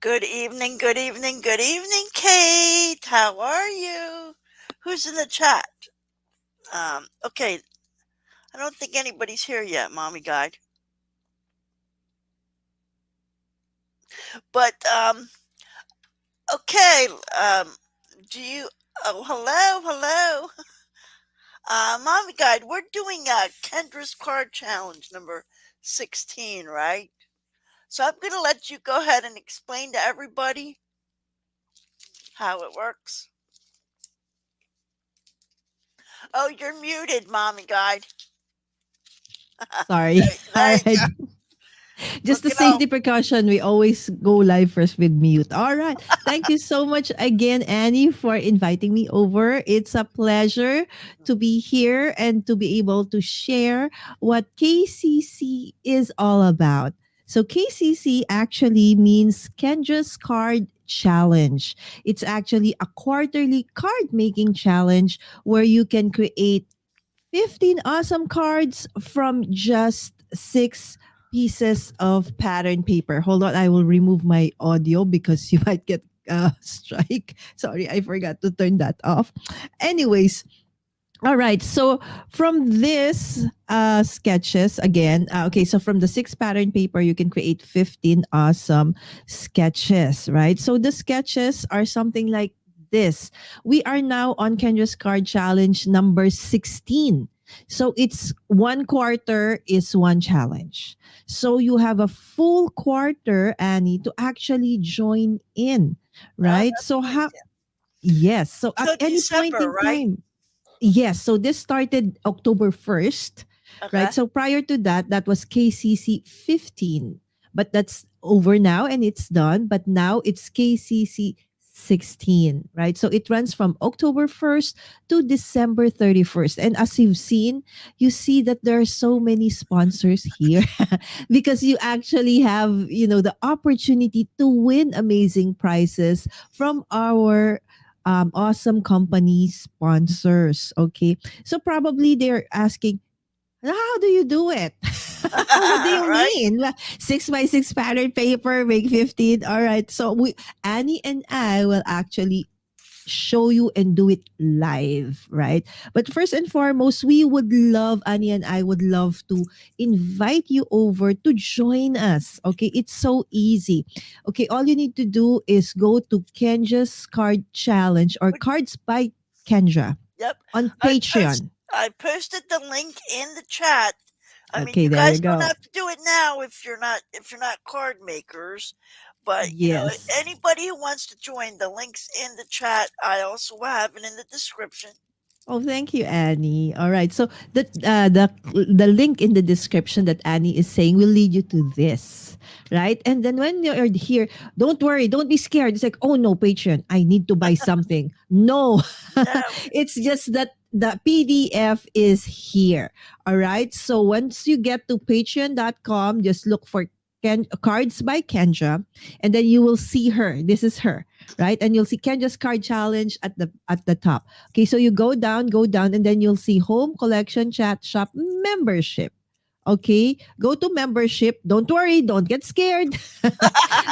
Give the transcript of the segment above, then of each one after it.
Good evening, Kate. How are you? Who's in the chat? Okay, I don't think anybody's here yet, Mommy Guide. But okay. Do you? Oh, hello. Mommy Guide. We're doing Kendra's card challenge number 16, right? So I'm gonna let you go ahead and explain to everybody how it works. Oh, you're muted, Mommy Guide. Sorry. There All you right. go. Just Look a at all. safety precaution, we always go live first with mute. All right. Thank you so much again, Annie, for inviting me over. It's a pleasure to be here and to be able to share what KCC is all about. So, KCC actually means Kendra's Card Challenge. It's actually a quarterly card making challenge where you can create 15 awesome cards from just 6 pieces of pattern paper. Hold on, I will remove my audio because you might get strike. Sorry, I forgot to turn that off. Anyways, all right. So from this sketches again, okay. So from the 6 pattern paper, you can create 15 awesome sketches, right? So the sketches are something like this. We are now on Kendra's card challenge number 16. So it's 1 quarter is one challenge. So you have a full quarter, Annie, to actually join in, Oh, right? that's So nice. how? Yes. So at So any point December, in right? time, yes. So this started October 1st, right? Okay. So prior to that, that was KCC 15. But that's over now and it's done. But now it's KCC 16, right? So it runs from October 1st to December 31st. And as you've seen, you see that there are so many sponsors here because you actually have, the opportunity to win amazing prizes from our awesome company sponsors. Okay. So probably they're asking, how do you do it? What do you Right? mean? 6 by 6 pattern paper, make 15. All right. So Annie and I will actually show you and do it live, right? But first and foremost, Annie and I would love to invite you over to join us. Okay, it's so easy. Okay, all you need to do is go to Kenja's Card Challenge or Which, Cards by Kenja yep. on I post Patreon. I posted the link in the chat. I mean, Okay, you there you guys don't go. have to do it now if you're not card makers, but Yes. anybody who wants to join, the links in the chat. I also have it in the description. Oh, thank you, Annie. All right. So the link in the description that Annie is saying will lead you to this, right? And then when you're here, don't worry, don't be scared. It's like, oh no, Patreon, I need to buy something. No, No, it's just that the PDF is here. All right. So once you get to patreon.com, just look for Cards by Kendra, and then you will see her. This is her, right? And you'll see Kendra's card challenge at the top. Okay, so you go down, and then you'll see home, collection, chat, shop, membership. Okay, go to membership. Don't worry, don't get scared.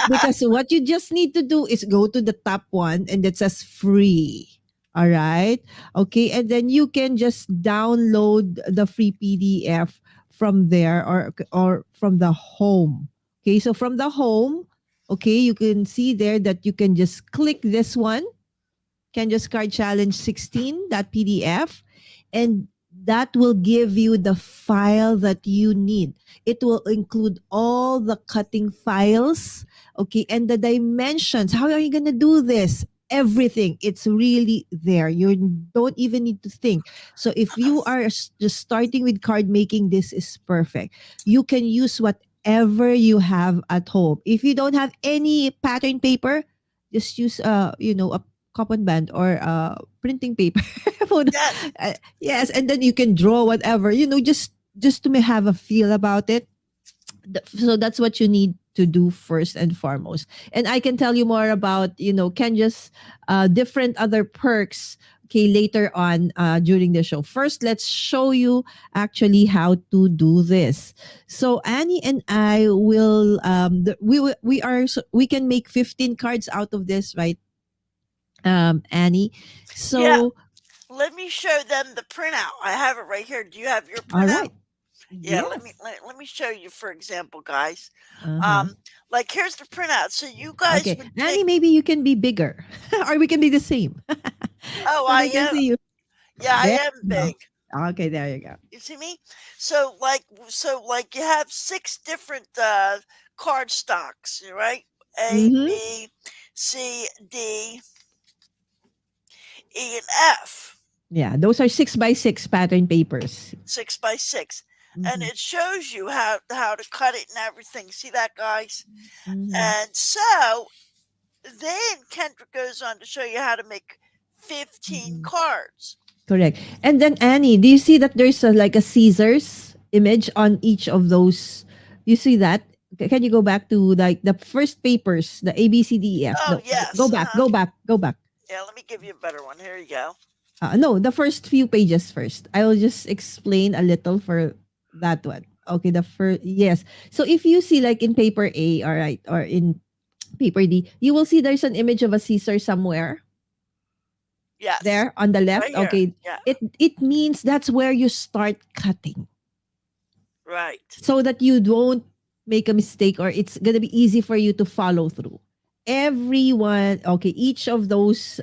Because what you just need to do is go to the top one and it says free. All right. Okay, and then you can just download the free PDF from there or from the home. Okay, so from the home, okay, you can see there that you can just click this one, Kenja's Card Challenge 16, that PDF, and that will give you the file that you need. It will include all the cutting files, okay, and the dimensions. How are you going to do this? Everything. It's really there. You don't even need to think. So if you are just starting with card making, this is perfect. You can use whatever you have at home. If you don't have any pattern paper, just use a cotton band or printing paper. yes. Yes, and then you can draw whatever, just to have a feel about it. So that's what you need to do first and foremost. And I can tell you more about, Kenja's different other perks okay, later on during the show. First, let's show you actually how to do this. So Annie and I will we are we can make 15 cards out of this, right? Annie. Yeah, So let me show them the printout. I have it right here. Do you have your all printout? right. Yeah, Yes. let me show you, for example, guys. Uh-huh. Um, like here's the printout. So you guys Okay. would take. Annie, maybe you can be bigger. Or we can be the same. Oh, So I they can am. see you. Yeah, I There am you go. big. Okay, there you go. You see me? So like you have six different card stocks, right? A, Mm-hmm. B, C, D, E, and F. Yeah, those are 6 by 6 pattern papers. 6 by 6, and Mm-hmm. it shows you how to cut it and everything. See that, guys? Mm-hmm. And so then Kendra goes on to show you how to make 15 Mm-hmm. cards. Correct. And then Annie, do you see that there's like a Caesar's image on each of those? You see that? Can you go back to like the first papers, the A B C D E F? Oh No, go yes, back, go back, go back. yeah. Let me give you a better one. Here you go. No, the first few pages first. I will just explain a little for that one. Okay, the first, yes. So if you see like in paper A, all right, or in paper D, you will see there's an image of a Caesar somewhere Yes, there on the right left. here. Okay, Yeah, it means that's where you start cutting right. so that you don't make a mistake or it's gonna be easy for you to follow through. Everyone, okay, each of those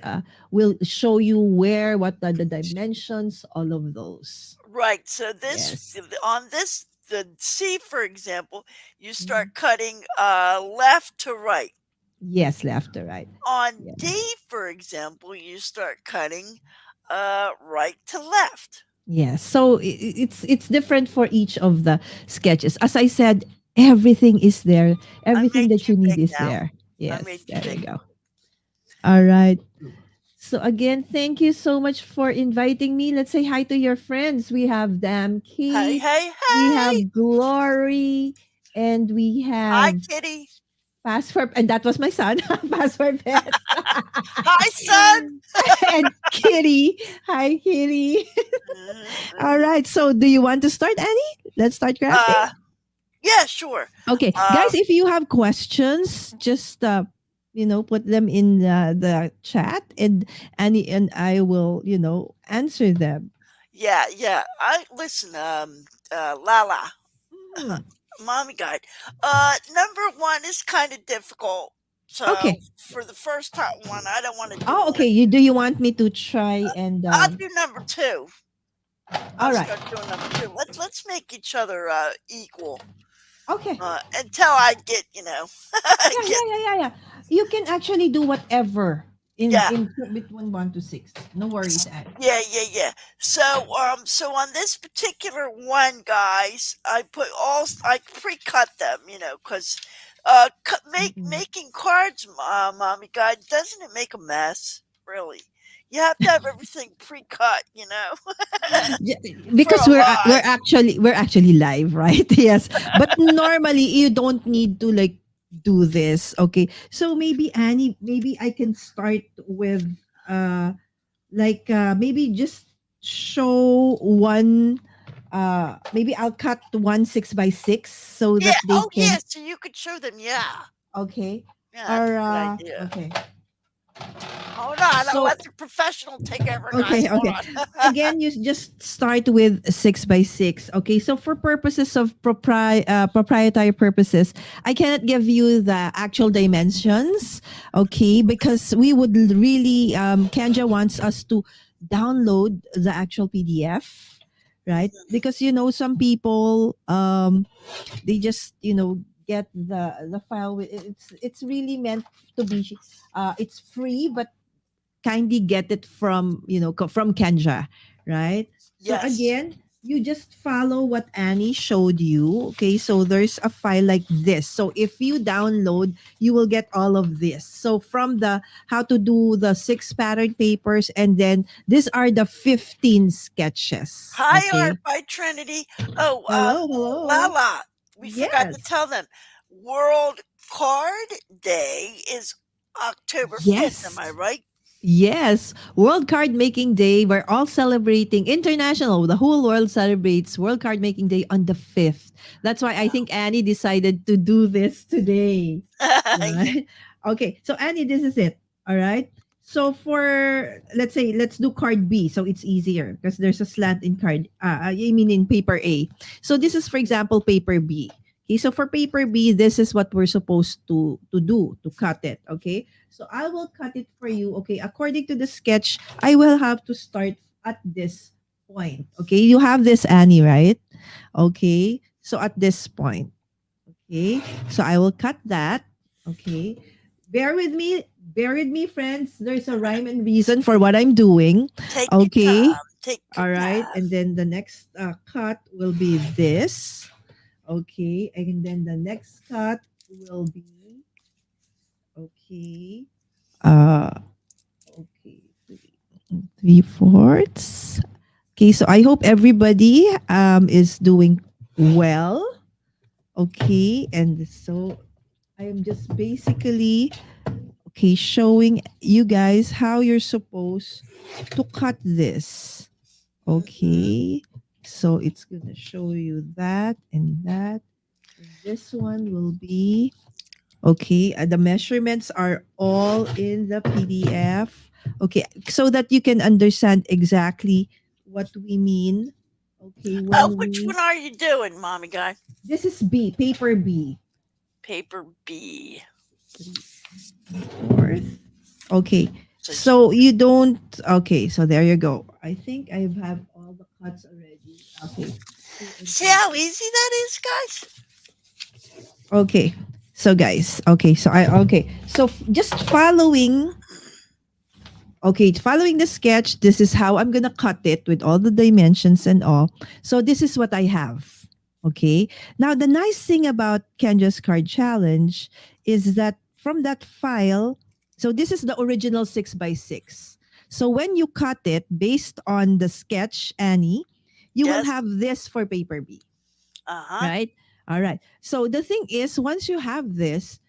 will show you where, what are the dimensions, all of those. Right. So this Yes. on this the C, for example, you Mhm. start cutting left to right. Yes, left to right. On Yeah. D, for example, you start cutting right to left. Yes. So it's different for each of the sketches. As I said, everything is there. I Everything made that you you need big is now. there. I made Yes, you there you big. go. All right. So again, thank you so much for inviting me. Let's say hi to your friends. We have Dam Hey, Kate, hey, we hey. have Glory, and we Hi, have kitty. Password, and that was my son, Password Pets. Hi, son. And Kitty. Hi, Kitty. Mhm, All mhm. right. So do you want to start, Annie? Let's start crafting. Uh, yeah, sure. Okay, Um, guys, if you have questions, just put them in the chat, and Annie and I will answer them. yeah, yeah. I listen. Lala. Mhm. Mommy guide. Number one is kind of difficult. So Okay. for the first time one, I don't want to do Oh, okay. one. You want me to try and I'll do number two. I'll all right. start doing number two. Let's make each other equal. Okay. Until I get Yeah, get yeah, yeah, yeah, yeah. You can actually do whatever yeah. in between 1 to 6. No worries, Annie. Yeah. So on this particular one, guys, I pre-cut them, because Mhm. making cards, mommy guide, doesn't it make a mess? Really, you have to have everything pre-cut, Yeah, for because a live. we're actually live, right? Yes, but normally you don't need to like do this. Okay, so maybe Annie, maybe I can start with uh maybe just show one. Maybe I'll cut one 6 by 6 so Yeah. that they Oh, yeah. can. So you could show them. Yeah. Okay, Yeah, that's or a good idea. okay. Hold on. I'll So let the professional take over, guys. okay, Hold okay. on. Again, you just start with 6 by 6. Okay, so for purposes of proprietary purposes, I cannot give you the actual dimensions. Okay, because we would really Kanja wants us to download the actual PDF, right? Mhm. Because some people they just get the file with it's really meant to be it's free, but kindly get it from from Kanja, right? So Yes. again, you just follow what Annie showed you. Okay, so there's a file like this. So if you download, you will get all of this. So from the how to do the 6 pattern papers, and then these are the 15 sketches. Hi, Art Okay. by Trinity. Oh, Hello, hello. Lala, we forgot to Yes. tell them. World Card Day is October 5th. Am Yes. I right? Yes, World Card Making Day. We're all celebrating international. The whole world celebrates World Card Making Day on the 5th. That's why I think Annie decided to do this today. Yeah. Right? Okay, so Annie, this is it. All right. So for let's say let's do card B, so it's easier because there's a slant in card. I mean in paper A. So this is for example paper B. Okay, so for paper B, this is what we're supposed to do to cut it. Okay, so I will cut it for you. Okay, according to the sketch, I will have to start at this point. Okay, you have this Annie, right? Okay, so at this point. Okay, so I will cut that. Okay, bear with me, friends. There's a rhyme and reason for what I'm doing. Take your Okay, time. Take your all right, time. and then the next cut will be this. Okay, and then the next cut will be okay. Uh, okay, three fourths. Okay, so I hope everybody is doing well. Okay, and so I am just basically okay showing you guys how you're supposed to cut this. Hmm. Okay, so it's gonna show you that and that. And this one will be okay. The measurements are all in the PDF. Okay, so that you can understand exactly what we mean. Okay, Oh, when which we one are you doing, mommy guy? this is B, paper B. Paper B. 3/4. Okay. So So you don't okay, so there you go. I think I have all the cuts already. Okay. Two and see three. how easy that is, guys? Okay. So guys, okay, so I okay. So just following okay, following the sketch, this is how I'm gonna cut it with all the dimensions and all. So this is what I have. Okay. Now the nice thing about Kendra's card challenge is that from that file, so this is the original 6x6. So when you cut it based on the sketch, Annie, you will Yes. have this for paper B. Uh huh. Right? All right. So the thing is, once you have this,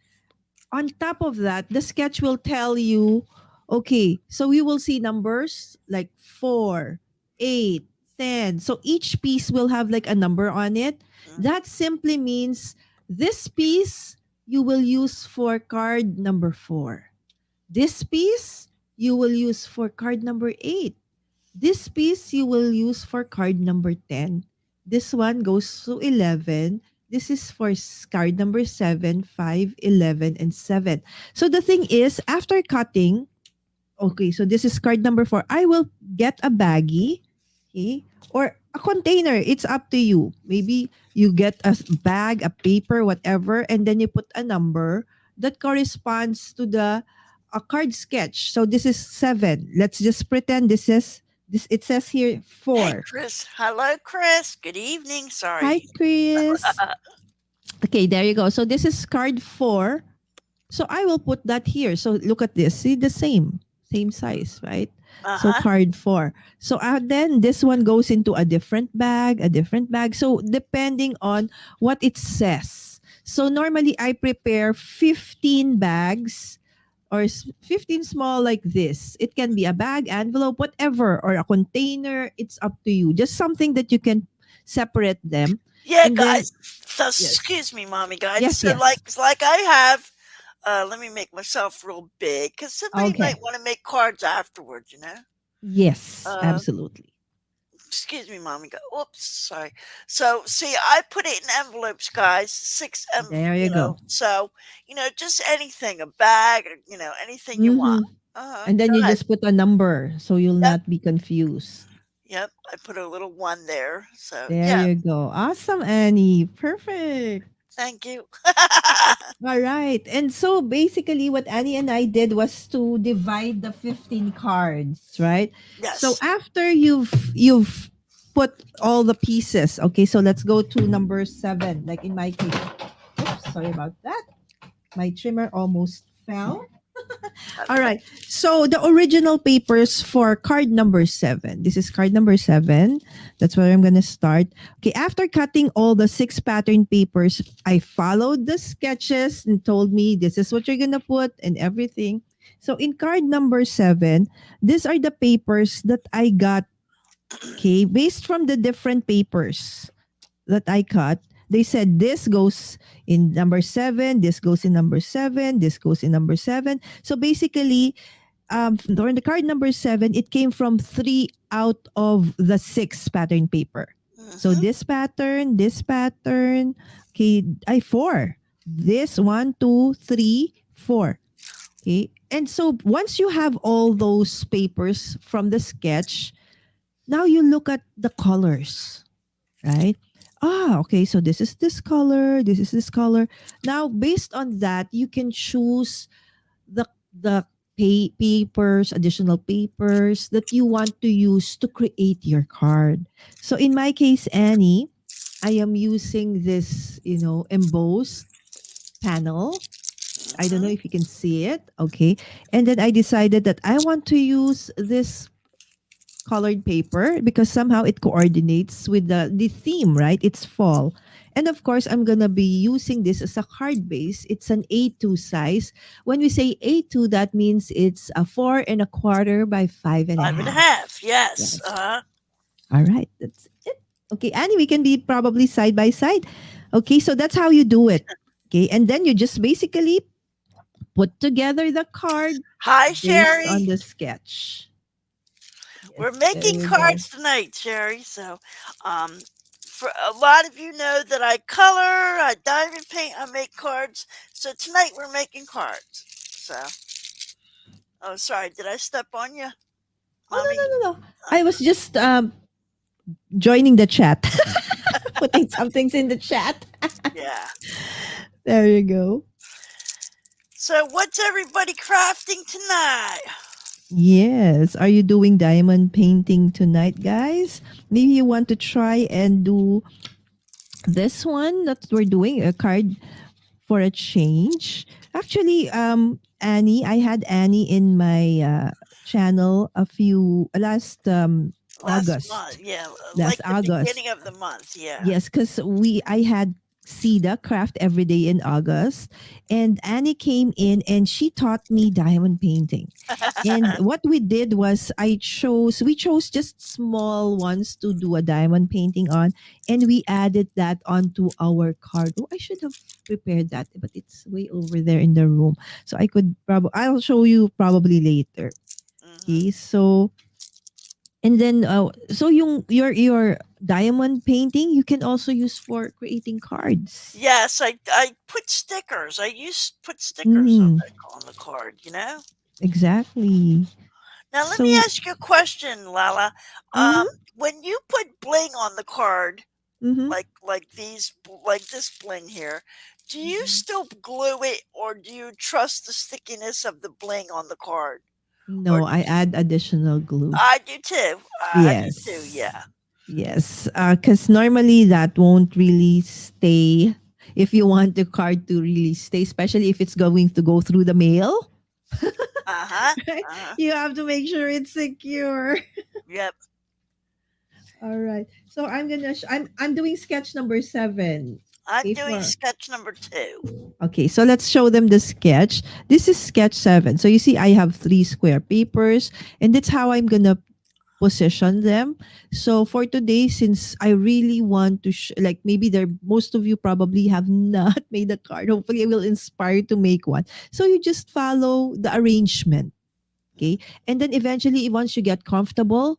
on top of that, the sketch will tell you, okay, so you will see numbers like 4, 8, 10. So each piece will have like a number on it. That simply means this piece you will use for card number 4. This piece you will use for card number 8. This piece you will use for card number 10. This one goes to 11. This is for card number 7, 5, 11, and 7. So the thing is, after cutting, okay, so this is card number 4. I will get a baggie, okay, or a container. It's up to you. Maybe you get a bag, a paper, whatever, and then you put a number that corresponds to the a card sketch. So this is 7. Let's just pretend this is this. It says here Hey, 4. Chris. Hello, Chris. Good evening. Hi, Sorry. Chris. Okay, there you go. So this is card 4. So I will put that here. So look at this. See the same size, right? Uh So huh. card 4. So then this one goes into a different bag, a different bag. So depending on what it says. So normally I prepare 15 bags or 15 small like this. It can be a bag, envelope, whatever, or a container. It's up to you. Just something that you can separate them. Yeah, And then, guys. So, yes, excuse me, mommy guys. yes, So, yes. like I have. Let me make myself real big because somebody might Okay. want to make cards afterwards. Yes, Uh, absolutely. excuse me, mommy. Oops, sorry. So, see, I put it in envelopes, guys. There you go. So just anything, a bag, or anything you want. Mm-hmm. And then Go you ahead. just put a number so you'll Yep, not be confused. yep. I put a little one there. So, There yeah. you go. Awesome, Annie. Perfect. Thank you. All right. And so basically what Annie and I did was to divide the 15 cards, right? So Yes. after you've put all the pieces, okay, so let's go to number 7 like in my case. Oops, sorry about that. My trimmer almost fell. All Okay. right. So the original papers for card number 7. This is card number 7. That's where I'm going to start. Okay. After cutting all the 6 pattern papers, I followed the sketches and told me this is what you're going to put and everything. So in card number 7, these are the papers that I got, okay, based from the different papers that I cut. They said this goes in number 7, this goes in number 7, this goes in number 7. So basically, during the card number 7, it came from 3 out of the 6 pattern paper. So Mm-hmm. this pattern, okay, I 4. This one, 2, 3, 4. Okay. And so once you have all those papers from the sketch, now you look at the colors, right? Ah, okay. So this is this color, this is this color. Now, based on that, you can choose the papers, additional papers that you want to use to create your card. So in my case, Annie, I am using this, embossed panel. I don't know Mm-hmm. if you can see it. Okay. And then I decided that I want to use this colored paper because somehow it coordinates with the theme, right? It's fall. And of course, I'm going to be using this as a card base. It's an A2 size. When we say A2, that means it's a 4 1/4 by five and a Five and a half. half. Yes. Yes. All right. That's it. Okay. Annie, we can be probably side by side. Okay. So that's how you do it. Okay. And then you just basically put together the card Hi, based on Sherry. the sketch. We're Yes. There making you go. cards tonight, Sherry. So, um, for a lot of you know that I color, I diamond paint, I make cards. So tonight we're making cards. So, oh, sorry, did I step on you, Oh, no, mommy? no, no, no. I was just joining the chat, putting some things in the chat. Yeah. There you go. So, what's everybody crafting tonight? Yes. Are you doing diamond painting tonight, guys? Maybe you want to try and do this one that we're doing, a card for a change. Actually, Annie, I had Annie in my channel a few last Last month, August. yeah, Last like the August. beginning of the month, yeah. Yes, because I had Sida craft every day in August, and Annie came in and she taught me diamond painting. And what we did was we chose just small ones to do a diamond painting on, and we added that onto our card. Oh, I should have prepared that, but it's way over there in the room. So I'll show you probably later. hmm Okay, so and then so your diamond painting you can also use for creating cards. Yes, I put stickers. I used put stickers Mhm. on the card. You know. Exactly. Now let me So ask you a question, Lala. mhm. When you put bling on the card, Mhm. like this bling here, do you Mhm. still glue it, or do you trust the stickiness of the bling on the card? Or No, I add additional glue. I do too. I do too. Yes. Yeah. Yes. Cuz normally that won't really stay if you want the card to really stay, especially if it's going to go through the mail. Uh huh. Right? Uh huh. You have to make sure it's secure. Yep. All right. So I'm doing sketch number 7. I'm Okay, doing for sketch number two. okay, so let's show them the sketch. This is sketch 7. So you see I have 3 square papers and that's how I'm going to position them. So for today since I really want to like maybe there most of you probably have not made a card. Hopefully I will inspire you to make one. So you just follow the arrangement, okay? And then eventually once you get comfortable,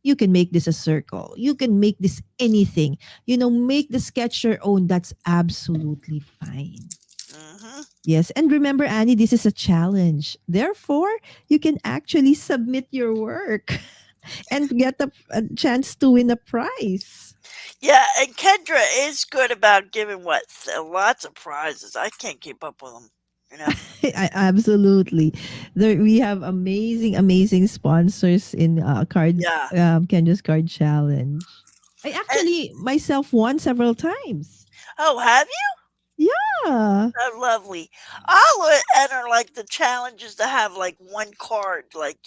you can make this a circle. You can make this anything. Make the sketch your own. That's absolutely fine. Mm-hmm. Yes. And remember, Annie, this is a challenge. Therefore, you can actually submit your work and get a chance to win a prize. Yeah, and Kendra is good about giving lots of prizes. I can't keep up with them. You know. Absolutely. We have amazing, amazing sponsors in Yeah. Kendra's Card Challenge. I And, actually myself won several times. oh, have you? Yeah. Oh, lovely. I'll enter like the challenges to have like one card, like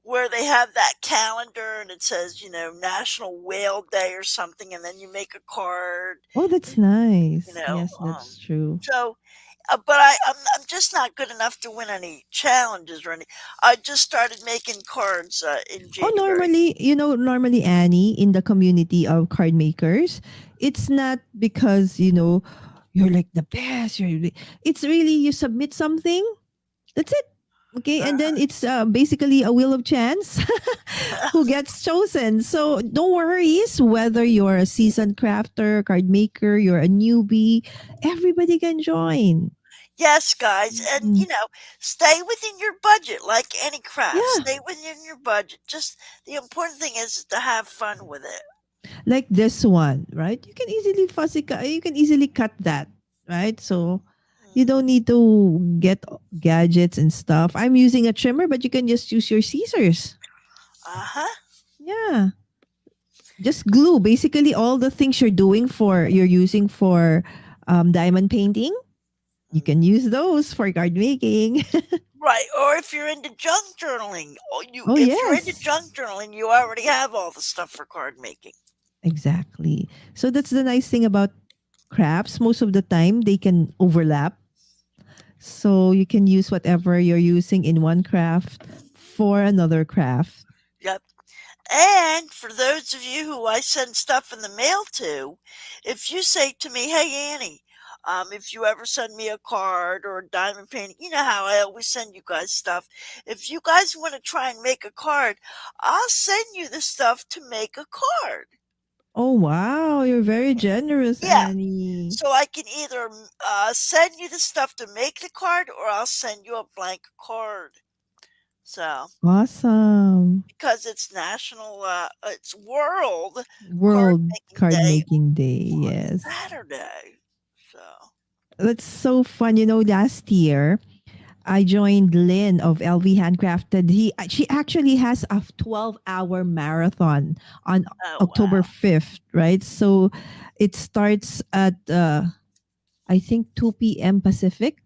where they have that calendar and it says, National Whale Day or something, and then you make a card, Oh, that's you nice. know. Yes, that's true. So but I'm just not good enough to win any challenges or any. I just started making cards in Oh, January. normally, normally, Annie, in the community of card makers, it's not because, you're like the best. It's really you submit something. That's it. Okay. And then it's basically a wheel of chance who gets chosen. So no worries whether you're a seasoned crafter, card maker, you're a newbie, everybody can join. Yes, guys, and Mm. stay within your budget like any craft. Yeah. Stay within your budget. Just the important thing is to have fun with it. Like this one, right? You can easily you can easily cut that, right? So you Mm. don't need to get gadgets and stuff. I'm using a trimmer, but you can just use your scissors. Uh-huh. Yeah. Just glue. Basically all the things you're using for diamond painting, you Mm. can use those for card making. Right, or if you're into junk journaling, Oh if you're into yes. junk journaling, you already have all the stuff for card making. Exactly. So that's the nice thing about crafts. Most of the time they can overlap. So you can use whatever you're using in one craft for another craft. Yep. And for those of you who I send stuff in the mail to, if you say to me, "Hey Annie, if you ever send me a card or a diamond painting, you know how I always send you guys stuff. If you guys want to try and make a card, I'll send you the stuff to make a card." Oh wow, you're very generous, Yeah. Annie. So I can either send you the stuff to make the card, or I'll send you a blank card. So Awesome. because it's World Card World Making card Day making day. on Yes. Saturday. So, That's so fun. Last year I joined Lynn of LV Handcrafted. She actually has a 12-hour marathon on oh October wow. 5th, right? So it starts at I think 2 p.m. Pacific,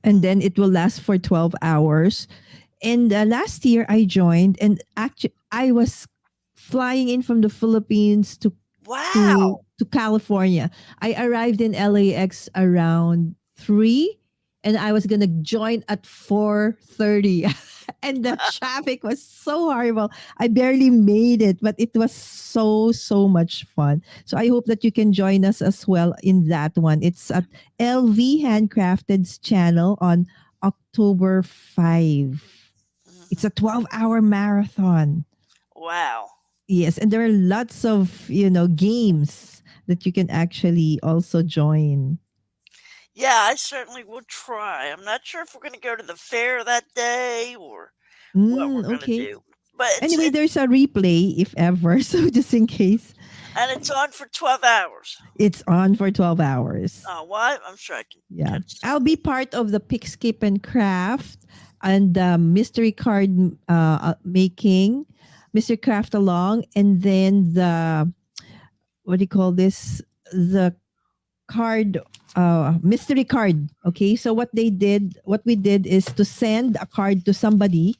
and then it will last for 12 hours. And last year I joined, and actually I was flying in from the Philippines Wow. to California. I arrived in LAX around 3, and I was going to join at 4:30. And the traffic was so horrible. I barely made it, but it was so much fun. So I hope that you can join us as well in that one. It's at LV Handcrafted's channel on October 5. It's a Mhm. 12-hour marathon. Wow. Yes, and there are lots of, games that you can actually also join. Yeah, I certainly will try. I'm not sure if we're going to go to the fair that day or what we're going to Okay. do. But Anyway, there's a replay if ever, so just in case, it's on for 12 hours. it's on for 12 hours. Why? I'm sure I can Yeah. catch some I'll of be it. part of the pick, skip, and craft and the mystery card making, mystery craft along, and then what do you call this? The card mystery card. Okay, so what we did is to send a card to somebody,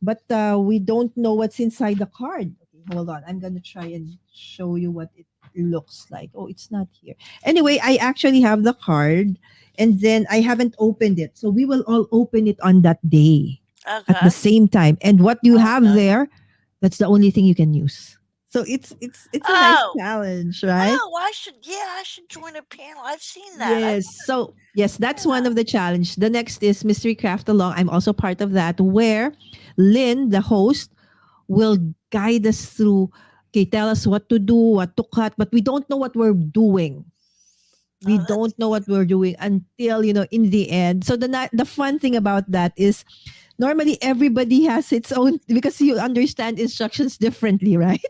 but we don't know what's inside the card. Okay, hold on, I'm gonna try and show you what it looks like. Oh, it's not here. Anyway, I actually have the card, and then I haven't opened it, so we will all open it on that day at the Okay. same time. And what you have Okay. there, that's the only thing you can use. So it's a nice Oh. challenge, right? Oh, I should join a panel. I've seen that. Yes. So yes, that's one Yeah. of the challenge. The next is Mystery Craft Along. I'm also part of that, where Lynn, the host, will guide us through. Okay, tell us what to do, what to cut, but we don't know what we're doing. We Oh, that's don't know what we're doing until in the end. So the fun thing about that is normally everybody has its own, because you understand instructions differently, right?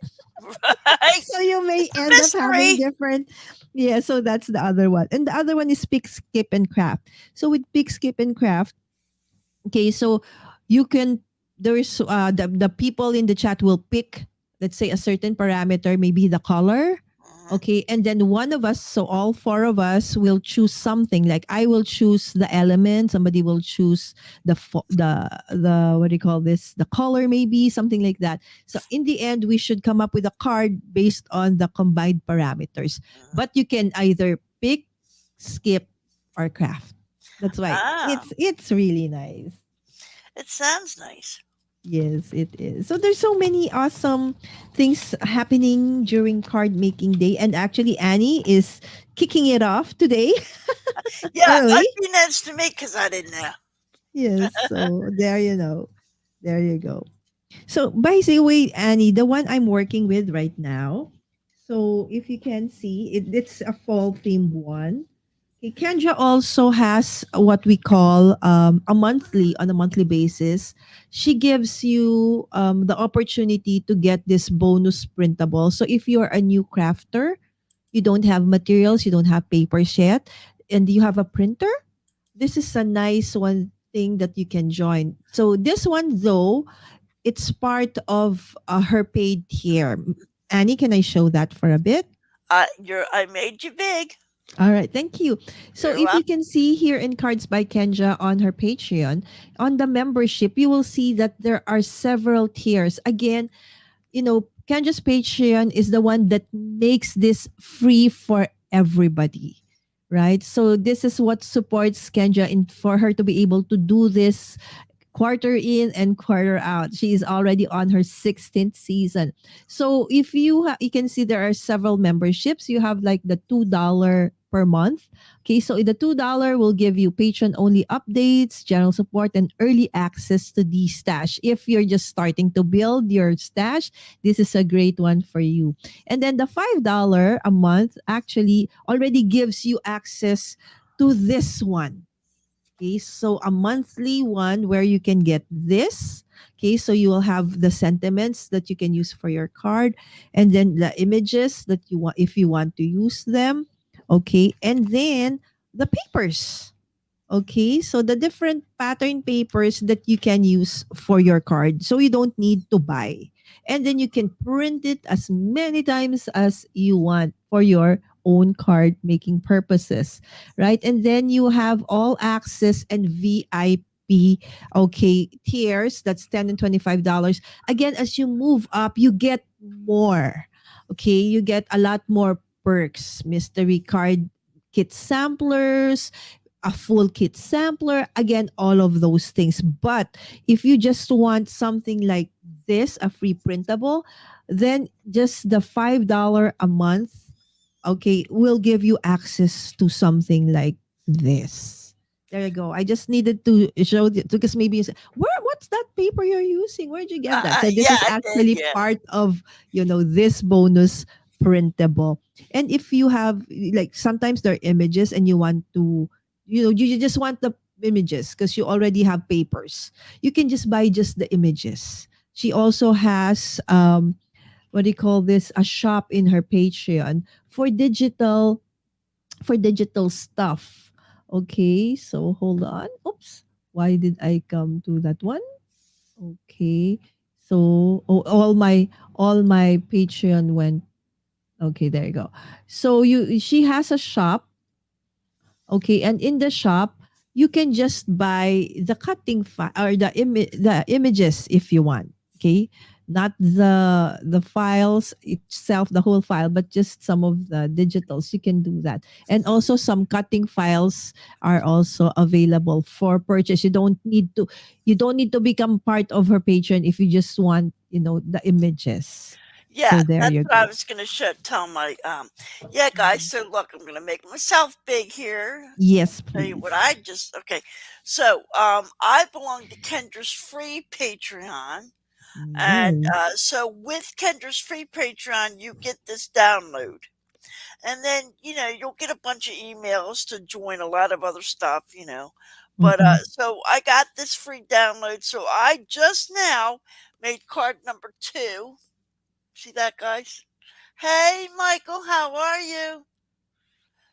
right. So you may It's a end up having mystery. different. Yeah, so that's the other one. And the other one is pick, skip, and craft. So with pick, skip, and craft, okay, so you can there's the people in the chat will pick, let's say, a certain parameter, maybe the color. Mhm. Okay, and then one of us, so all four of us will choose something. Like I will choose the element, somebody will choose the what do you call this, the color, maybe something like that. So in the end we should come up with a card based on the combined parameters. Mhm. But you can either pick, skip, our craft. That's why Ah, it's really nice. it sounds nice. Yes, it is. So there's so many awesome things happening during card making day, and actually Annie is kicking it off today Yeah, early. unbeknownst to me, because I didn't know. Yes, so there you know. There you go. So by the way, Annie, the one I'm working with right now. So if you can see, it's a fall themed one. Okay, Kendra also has what we call on a monthly basis. She gives you the opportunity to get this bonus printable. So if you're a new crafter, you don't have materials, you don't have papers yet, and you have a printer, this is a nice one thing that you can join. So this one though, it's part of her paid tier. Annie, can I show that for a bit? I made you big. All right, thank you. So You're if you welcome. can see here in Cards by Kenja on her Patreon, on the membership, you will see that there are several tiers. Again, Kenja's Patreon is the one that makes this free for everybody. Right? So this is what supports Kenja in for her to be able to do this quarter in and quarter out. She is already on her 16th season. So if you can see there are several memberships. You have like the $2 per month. Okay, so the $2 will give you patron only updates, general support, and early access to the stash. If you're just starting to build your stash, this is a great one for you. And then the $5 a month actually already gives you access to this one. Okay, so a monthly one where you can get this. Okay, so you will have the sentiments that you can use for your card, and then the images that you want if you want to use them. Okay, and then the papers. Okay, so the different pattern papers that you can use for your card. So you don't need to buy. And then you can print it as many times as you want for your own card making purposes, right? And then you have all access and VIP, okay, tiers. That's 10 and $25. Again, as you move up, you get more. Okay, you get a lot more perks, mystery card kit samplers, a full kit sampler, again, all of those things. But if you just want something like this, a free printable, then just the $5 a month, okay, will give you access to something like this. There you go. I just needed to show you because maybe you say, what's that paper you're using? Where'd you get that? So this Yeah, is I did. actually Yeah. part of, this bonus printable. And if you have like sometimes there are images and you want to, you just want the images because you already have papers. You can just buy just the images. She also has what do you call this, a shop in her Patreon for digital stuff. Okay, so hold on. Oops. Why did I come to that one? Okay. So all my Patreon went. Okay, there you go. So she has a shop. Okay, and in the shop, you can just buy the cutting or the images if you want. Okay, not the files itself, the whole file, but just some of the digitals. You can do that, and also some cutting files are also available for purchase. You don't need to become part of her Patreon if you just want the images. Yeah, So there that's you what I go. was gonna tell my yeah, guys. Mhm. So look, I'm gonna make myself big here. Yes, Tell you what please. I just okay. So I belong to Kendra's free Patreon, and Mm. so with Kendra's free Patreon, you get this download, and then you'll get a bunch of emails to join a lot of other stuff. But Mhm. so I got this free download, so I just now made card number two. See that, guys? Hey, Michael, how are you?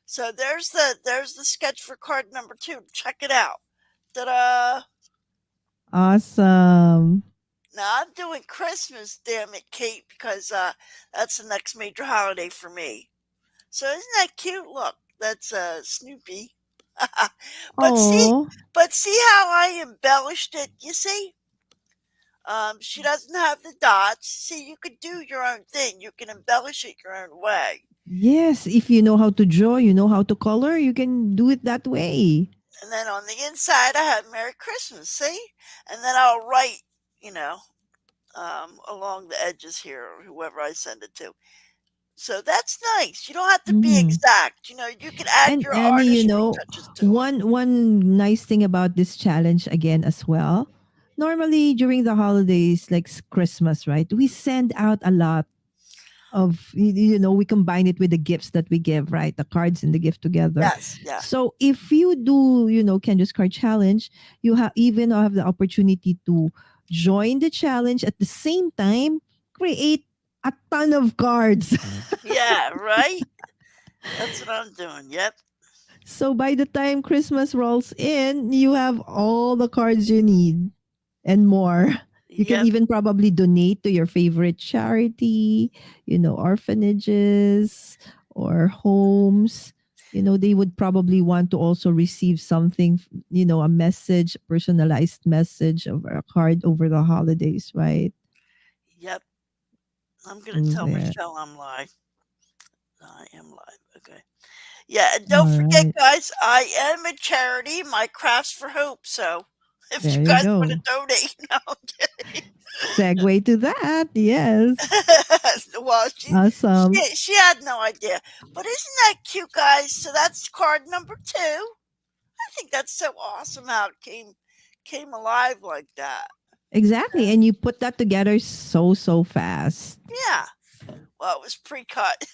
So there's the sketch for card number two. Check it out. Ta-da! Awesome. Now I'm doing Christmas, damn it, Kate, because that's the next major holiday for me. So isn't that cute? Look, that's Snoopy. but see, Oh, but see how I embellished it. You see, she doesn't have the dots. See, you could do your own thing. You can embellish it your own way. Yes, if you know how to draw, you know how to color, you can do it that way. And then on the inside, I have Merry Christmas, see? And then I'll write, you know, along the edges here, or whoever I send it to. So that's nice. You don't have to be Mhm. exact. You know, you can add And your Annie, artistry touches to it. one nice thing about this challenge again as well. Normally during the holidays, like Christmas, right? We send out a lot of we combine it with the gifts that we give, right? The cards and the gift together. Yes, yeah, So if you do, Kendra's card challenge, you have the opportunity to join the challenge at the same time, create a ton of cards. yeah, right. That's what I'm doing. Yep, So by the time Christmas rolls in, you have all the cards you need and more. You can yep, even probably donate to your favorite charity, orphanages or homes. They would probably want to also receive something, a message, personalized message of a card over the holidays, right? yep. I'm gonna So tell there. Michelle I'm live. I am live. Okay. Yeah, and don't All forget, right. guys, I am a charity, My Crafts for Hope. So if you There you guys want to go. donate, no, I'm Segue to that. Yes. kidding. Well, Awesome. she had no idea. But isn't that cute, guys? So that's card number two. I think that's so awesome how it came alive like that. Exactly. And you put that together so fast. Yeah. Well, it was pre-cut,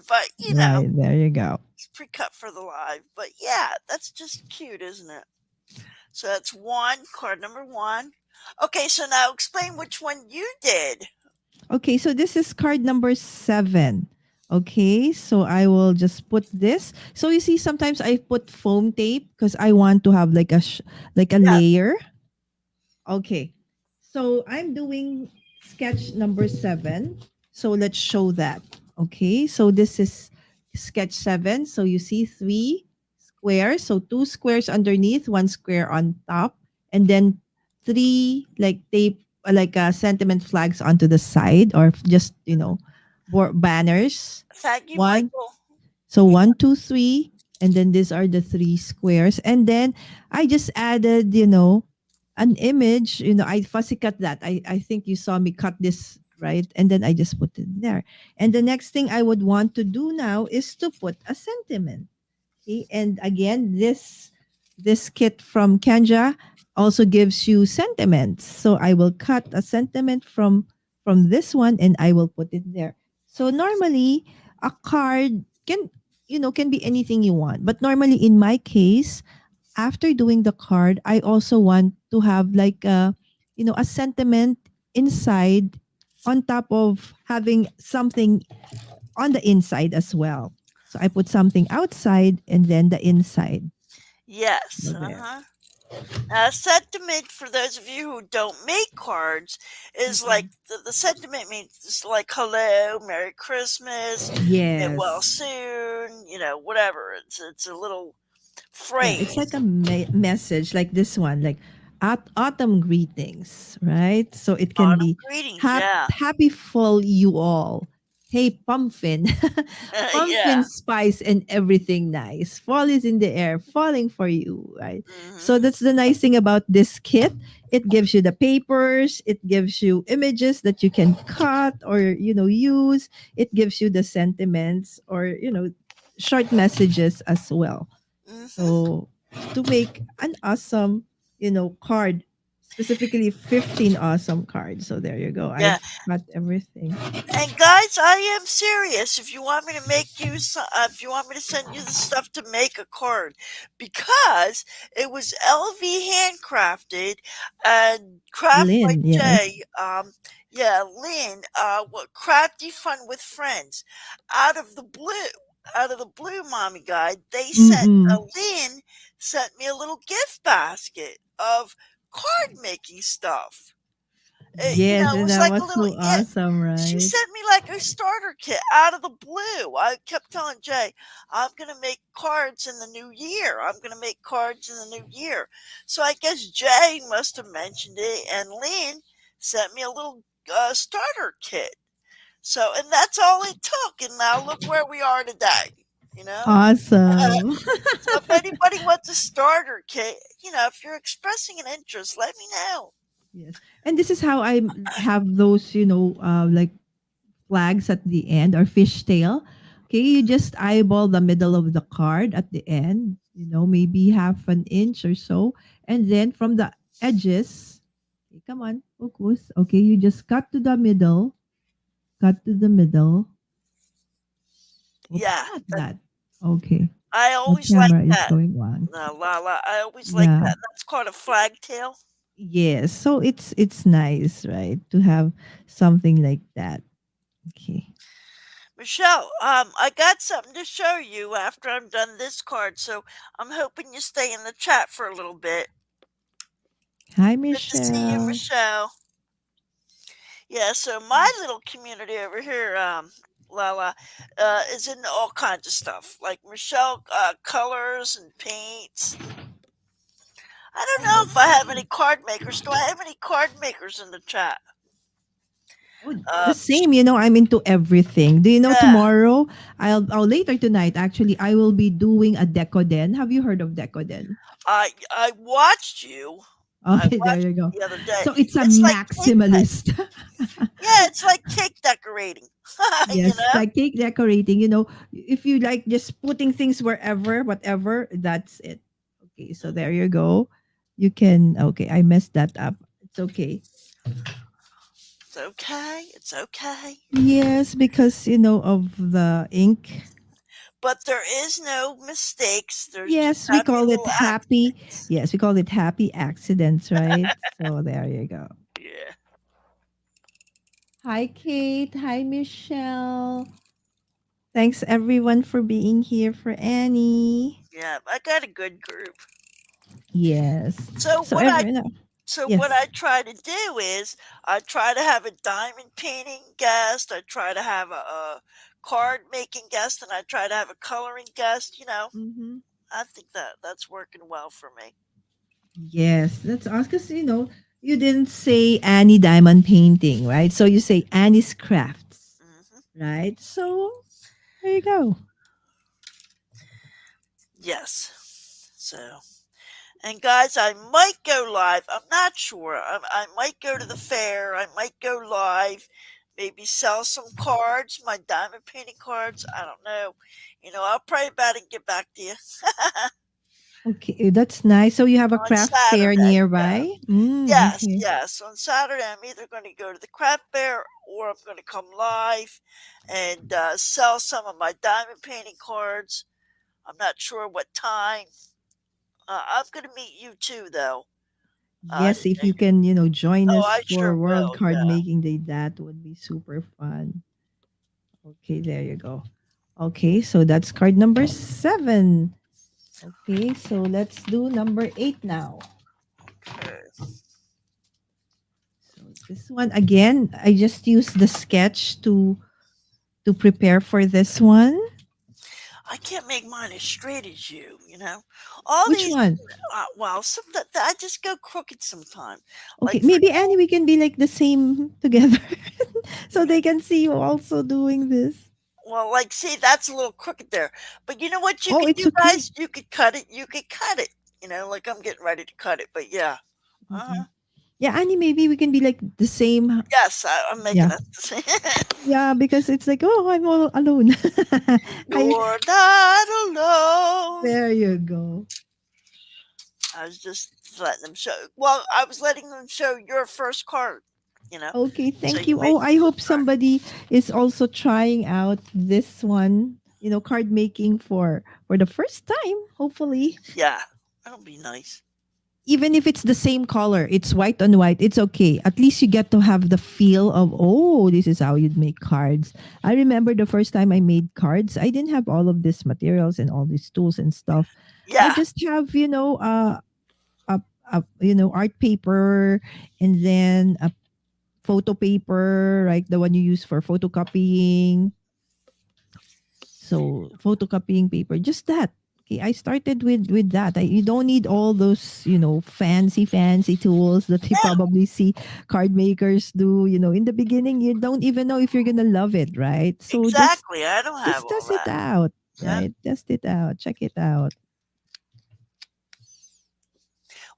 but Right. There you go. it's pre-cut for the live. But yeah, that's just cute, isn't it? So that's one, card number one. Okay, so now explain which one you did. Okay, so this is card number 7. Okay, so I will just put this. So you see, sometimes I put foam tape because I want to have like like a Yeah, layer. Okay. So I'm doing sketch number 7. So let's show that. Okay. So this is sketch 7. So you see 3 squares. So 2 squares underneath, 1 square on top, and then three like tape, like sentiment flags onto the side, or just, banners. thank you, One, Michael. so 1, 2, 3, and then these are the 3 squares. And then I just added, an image. I fussy cut that. I think you saw me cut this, right? And then I just put it there. And the next thing I would want to do now is to put a sentiment. Okay. And again, this kit from Kanja also gives you sentiments. So I will cut a sentiment from this one and I will put it there. So normally a card can be anything you want. But normally in my case, after doing the card, I also want to have like a sentiment inside, on top of having something on the inside as well. So I put something outside and then the inside. Yes. So there. Uh-huh. Now, sentiment, for those of you who don't make cards, is like Mm-mm. the sentiment means it's like hello, Merry Christmas, get well Yes. soon, whatever. It's a little Yeah, it's like phrase. a message like this one, like autumn greetings, right? So it can Autumn be greetings, yeah. happy fall you all. Hey, pumpkin, pumpkin Yeah. spice and everything nice. Fall is in the air, falling for you, right? So Hmm. that's the nice thing about this kit. It gives you the papers, it gives you images that you can cut or use. It gives you the sentiments or short messages as well. Hmm. So to make an awesome, card, specifically 15 awesome cards. So there you go. Yeah. I've got everything. And guys, I am serious. If you want me to make you, if you want me to send you the stuff to make a card, because it was LV handcrafted and Craft by Lynn, yes. Jay. Yeah, Lynn. What crafty fun with friends? Out of the blue, out of the blue, mommy guide. Mm-mm. Lynn sent me a little gift basket of card making stuff. Yes, It and was that like a was little, so yeah. awesome, She right? sent me like a starter kit out of the blue. I kept telling Jay, I'm going to make cards in the new year. I'm going to make cards in the new year. So I guess Jay must have mentioned it, and Lynn sent me a little starter kit. So, and that's all it took. And now look where we are today. You know. Awesome. So if anybody wants a starter kit, if you're expressing an interest, let me know. Yes. And this is how I have those, like flags at the end or fishtail. Okay, you just eyeball the middle of the card at the end, maybe half an inch or so. And then from the edges, okay, come on, focus. Okay, you just cut to the middle. Oops, Yeah, not that. Okay, I my always like camera is that. going wrong. La. I always like Yeah. that. That's called a flagtail. Yes. So it's nice, right? To have something like that. Okay. Michelle, I got something to show you after I'm done this card, so I'm hoping you stay in the chat for a little bit. Hi, Good to see you, Michelle. Michelle. Yeah, so my little community over here, Lala, is into all kinds of stuff, like Michelle colors and paints. I don't know if I have any card makers. Do I have any card makers in the chat? Oh, the same, I'm into everything. Do you know Yeah, tomorrow? I'll later tonight actually I will be doing a decoden. Have you heard of decoden? I watched you. I Okay, there watched you go. you the other day. So it's a It's like cake. maximalist. Yeah, it's like cake decorating. you Yes, know? like cake decorating, if you like just putting things wherever, whatever, that's it. Okay, so there you go. You can okay, I messed that up. It's okay. It's okay. It's okay. Yes, because of the ink. But there is no mistakes. There's just Yes, we happy call it little happy. accidents. Yes, we call it happy accidents, right? So there you go. Yeah. Hi, Kate. Hi, Michelle. Thanks everyone for being here for Annie. Yeah. I got a good group. Yes. So So what I every no, so what I yes. try to do is I try to have a diamond painting guest. I try to have a card making guest, and I try to have a coloring guest. Mm-hmm. I think that's working well for me. Yes, that's awesome. Because you didn't say Annie Diamond Painting, right? So you say Annie's Crafts, Hmm. right? So there you go. Yes. So, and guys, I might go live. I'm not sure. I might go to the fair. I might go live. Maybe sell some cards, my diamond painting cards. I don't know. I'll pray about it and get back to you Okay, that's nice. So you have a on craft fair Saturday. Yeah. nearby? Yes, Okay. yes. On Saturday, I'm either going to go to the craft fair or I'm going to come live and sell some of my diamond painting cards. I'm not sure what time. I'm going to meet you too, though. Yes, if you can, join Oh, us I for sure World will. Card Yeah. Making Day, that would be super fun. Okay, there you go. Okay, so that's card number 7. Okay, so let's do number 8 now. Okay. So this one again, I just used the sketch to prepare for this one. I can't make mine as straight as you. All Which these, one? well, I just go crooked sometimes. Okay, Like for maybe Annie, we can be like the same together, so they can see you also doing this. Like, see, that's a little crooked there. But you know what you Oh, could it's do, okay. guys? You could cut it. You could cut it. Like I'm getting ready to cut it. But yeah. Mm-mm. Uh-huh. Yeah, Annie, maybe we can be like the same. Yes, I'm making Yeah, that. yeah, because it's like, oh, I'm all alone. I You're not alone. There you go. I was just letting them show. Well, I was letting them show your first card. Okay, So thank you you. made Oh, it I feel hope correct. somebody is also trying out this one. Card making for the first time. Hopefully, Yeah, that'll be nice. even if it's the same color, it's white on white. It's okay. At least you get to have the feel of, oh, this is how you'd make cards. I remember the first time I made cards. I didn't have all of these materials and all these tools and stuff. I Yeah, just have art paper, and then a photo paper, like the one you use for photocopying. So photocopying paper, just that. Okay, I started with that. You don't need all those, fancy tools that you Yeah, probably see card makers do. In the beginning, you don't even know if you're gonna love it, right? So exactly. I don't have just all test it that. out, Yeah. right? Test it out, check it out.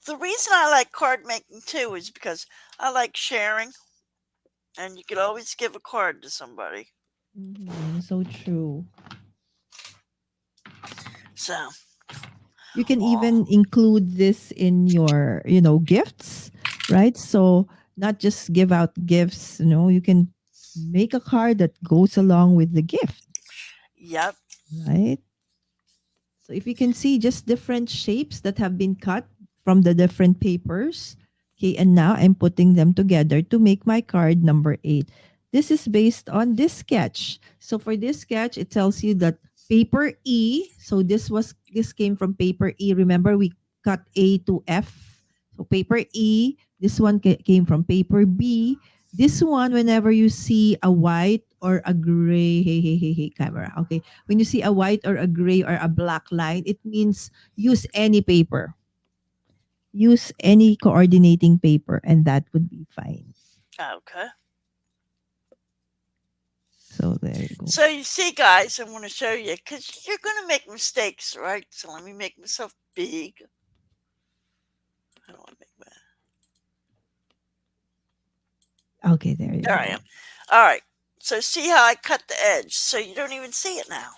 The reason I like card making too is because I like sharing, and you could always give a card to somebody. So true. So, You can oh, even include this in your, gifts, right? So not just give out gifts, you can make a card that goes along with the gift, yep. right? So if you can see just different shapes that have been cut from the different papers. Okay, and now I'm putting them together to make my card number 8. This is based on this sketch. So for this sketch, it tells you that paper E, so this came from paper E. Remember we cut A to F. So paper E, this one came from paper B. This one, whenever you see a white or a gray, hey, camera. Okay, when you see a white or a gray or a black line, it means use any paper. Use any coordinating paper, and that would be fine. Okay. So there you go. So you see, guys, I want to show you because you're going to make mistakes, right? So let me make myself big. I don't want to make my. Okay, there you There I go. am. All right. So see how I cut the edge, so you don't even see it now.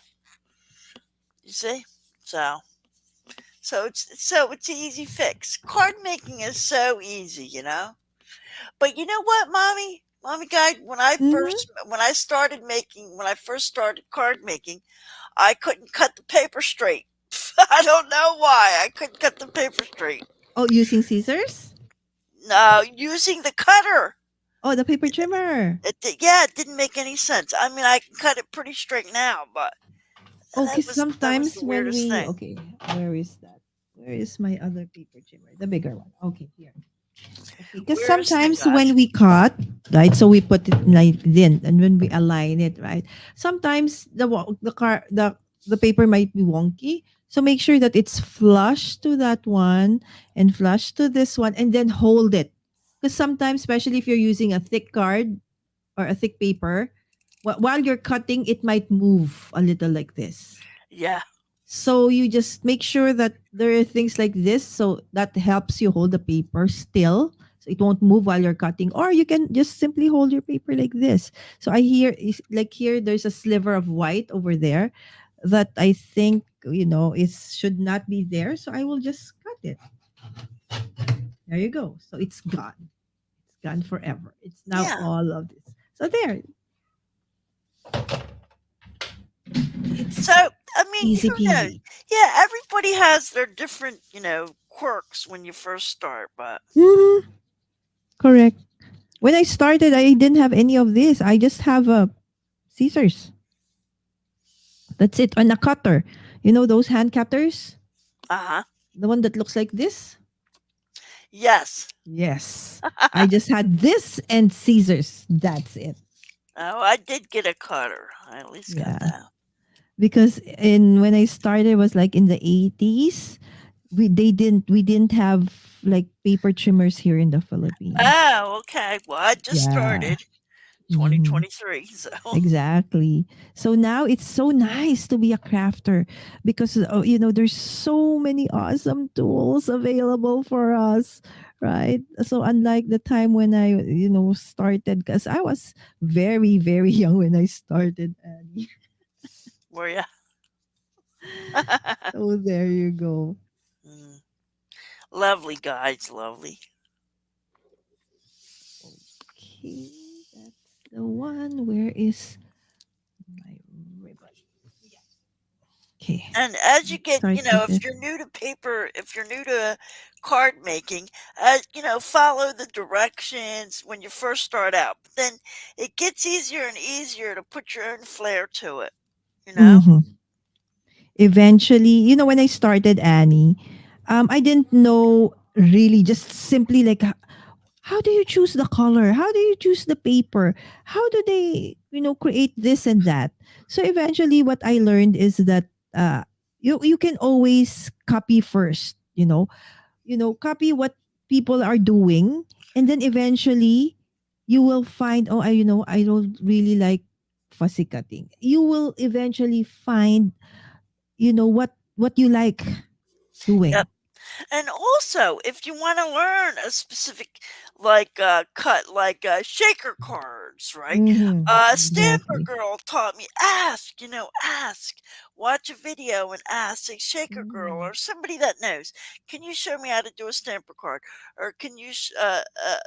You see? So it's an easy fix. Card making is so easy, you know. But you know what, mommy guide, Mm-hmm. when I first started card making, I couldn't cut the paper straight. I don't know why I couldn't cut the paper straight. Oh, using scissors? No, using the cutter. Oh, the paper trimmer. Yeah, it didn't make any sense. I mean, I can cut it pretty straight now, but Okay, that was sometimes the when weirdest we thing. okay, where is that? Where is my other paper trimmer? The bigger one. Okay, here. Okay, because Weirdest thing, sometimes when guys. we cut, right, so we put it like then, and when we align it, right, sometimes the paper might be wonky. So make sure that it's flush to that one and flush to this one, and then hold it. Because sometimes, especially if you're using a thick card or a thick paper, while you're cutting, it might move a little like this. Yeah, So you just make sure that there are things like this, so that helps you hold the paper still. So it won't move while you're cutting. Or you can just simply hold your paper like this. So like here there's a sliver of white over there that I think, is should not be there. So I will just cut it. There you go. So it's gone. It's gone forever. It's now yeah. all of this. So there. So, It's I mean, easy who knows? peasy. Yeah, everybody has their different, quirks when you first start, but Mhm, correct. When I started, I didn't have any of this. I just have scissors. That's it. And a cutter. You know those hand cutters? uh-huh. The one that looks like this? Yes. Yes. I just had this and scissors. That's it. Oh, I did get a cutter. I at least got Yeah. that. Because in when I started was like in the 80s. We didn't have like paper trimmers here in the Philippines. Oh, okay. Well, I just Yeah. started Mhm. 2023, so Exactly. So now it's so nice to be a crafter because there's so many awesome tools available for us, right? So unlike the time when I started, because I was very very young when I started, Annie. were you? So there you go. Mm, lovely guys, lovely. Okay, that's the one. Where is my ribbon? Yeah. Okay. And as you get, Start with if this. you're new to paper, if you're new to card making, follow the directions when you first start out. But then it gets easier and easier to put your own flair to it, you know? Mhm. Eventually, when I started, Annie, I didn't know really, just simply like, how do you choose the color? How do you choose the paper? How do they, create this and that? So eventually what I learned is that you can always copy first, copy what people are doing, and then eventually you will find, oh, I don't really like fussy cutting. You will eventually find, what you like Yep. doing. And also, if you want to learn a specific, cut, shaker cards, right? Stamper Exactly. Girl taught me ask, ask, watch a video and ask a shaker girl Mm. or somebody that knows. Can you show me how to do a stamper card? Or can you,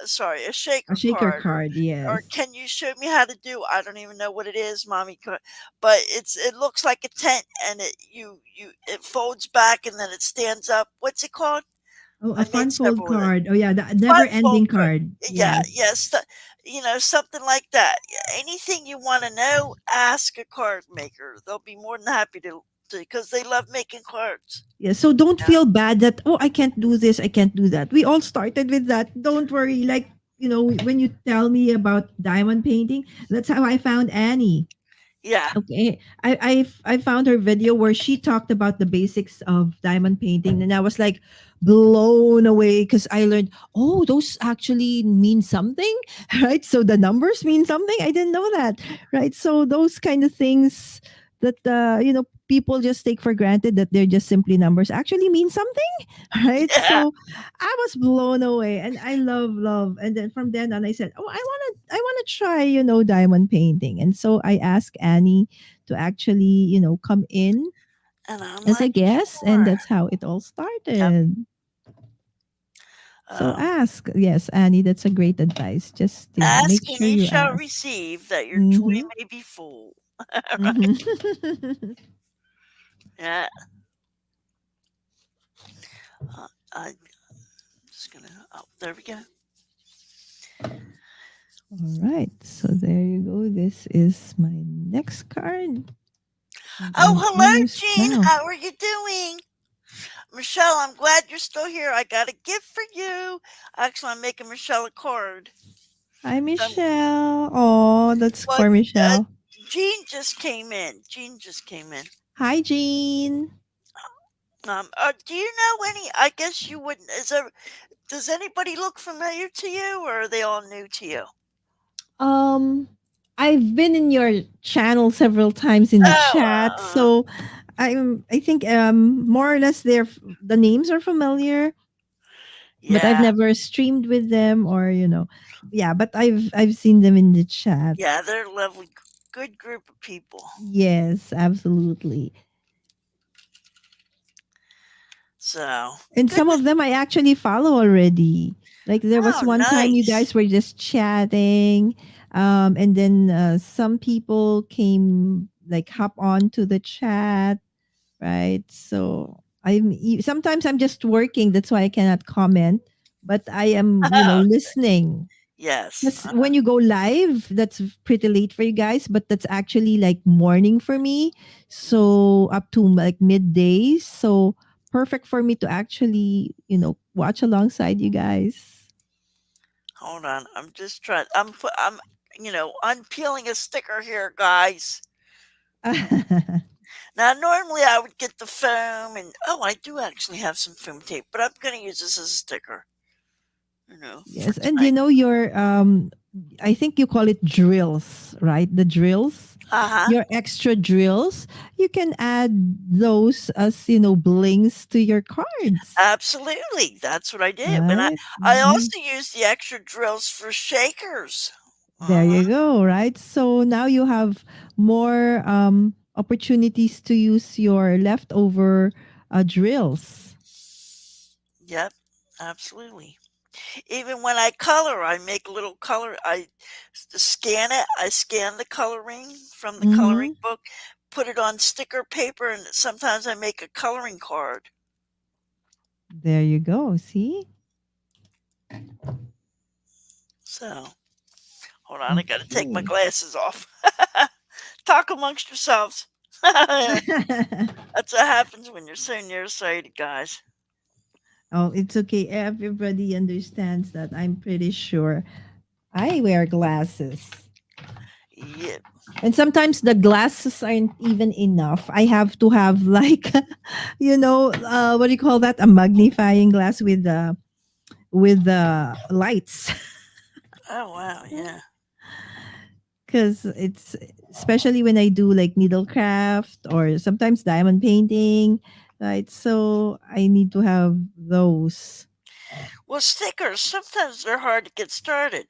sorry, a A shaker shaker card? card, Or yes. can you show me how to do? I don't even know what it is, mommy. But it looks like a tent, and it folds back and then it stands up. What's it called? Oh, a I made fun fold several of it. card. Oh yeah, the Fun never fold ending card. card. Yeah, Yes. yes, something like that. Yeah, anything you want to know, ask a card maker. They'll be more than happy to because they love making cards. Yeah, so don't Yeah, feel bad that, oh, I can't do this, I can't do that. We all started with that. Don't worry. Like, when you tell me about diamond painting, that's how I found Annie. yeah, Okay. I found her video where she talked about the basics of diamond painting, and I was like blown away because I learned, oh, those actually mean something, right? So the numbers mean something. I didn't know that, right? So those kind of things that people just take for granted, that they're just simply numbers, actually mean something, right? yeah. So I was blown away, and I love. And then from then on, I said, oh, I want to try, diamond painting. And so I asked Annie to actually, come in And I'm as a like, guest, and sure. that's how it all Yep. started. So Um, ask. Yes, Annie, that's a great advice. Just, make Ask and sure ye you shall ask. receive, that your joy Mhm. may be full. Right? Mhm. Yeah. I'm just gonna. Oh, there we go. All right. So there you go. This is my next card. And Oh, I'm hello, almost Jean. now. How are you doing? Michelle, I'm glad you're still here. I got a gift for you. Actually, I'm making Michelle a card. Hi, Um, Michelle. Oh, that's but for Michelle. Jean just came in. Jean just came in. Hi, Jean. Do you know any? I guess you wouldn't. Does anybody look familiar to you, or are they all new to you? Um, I've been in your channel several times in the Oh, chat, so I think more or less the names are familiar, but I've yeah, never streamed with them, or yeah, but I've seen them in the chat. yeah. They're a lovely, good group of people. Yes, absolutely. So And good some to. of them I actually follow already. Like there was Oh, one time you nice. guys were just chatting, and then some people came, like, hop on to the chat, right? So sometimes I'm just working, that's why I cannot comment, but I am, listening. Yes. Because when you go live, that's pretty late for you guys, but that's actually like morning for me. So up to like midday. So perfect for me to actually, watch alongside you guys. Hold on. I'm just trying. I'm unpeeling a sticker here, guys. Now, normally I would get the foam, and I do actually have some foam tape, but I'm going to use this as a sticker, for Yes. And tonight. I think you call it drills, right? The drills, Uh huh. your extra drills, you can add those as, blings to your cards, Absolutely. That's what I did. And right? I Mhm. also use the extra drills for shakers. There Uh-huh. you go, right? So now you have more opportunities to use your leftover drills. Yep. Absolutely. Even when I color, I make little color. Scan it. I scan the coloring from the coloring Hmm. book, put it on sticker paper, and sometimes I make a coloring card. There you go. See? So, hold on, I got to take my Okay. glasses off. Talk amongst yourselves. That's what happens when you're so nearsighted, guys. Oh, it's okay. Everybody understands that. I'm pretty sure. I wear glasses. Yeah. And sometimes the glasses aren't even enough. I have to have like, what do you call that? A magnifying glass with the lights. Oh wow. Yeah. Because it's especially when I do like needlecraft or sometimes diamond painting, right? So I need to have those. Well, stickers sometimes they're hard to get started.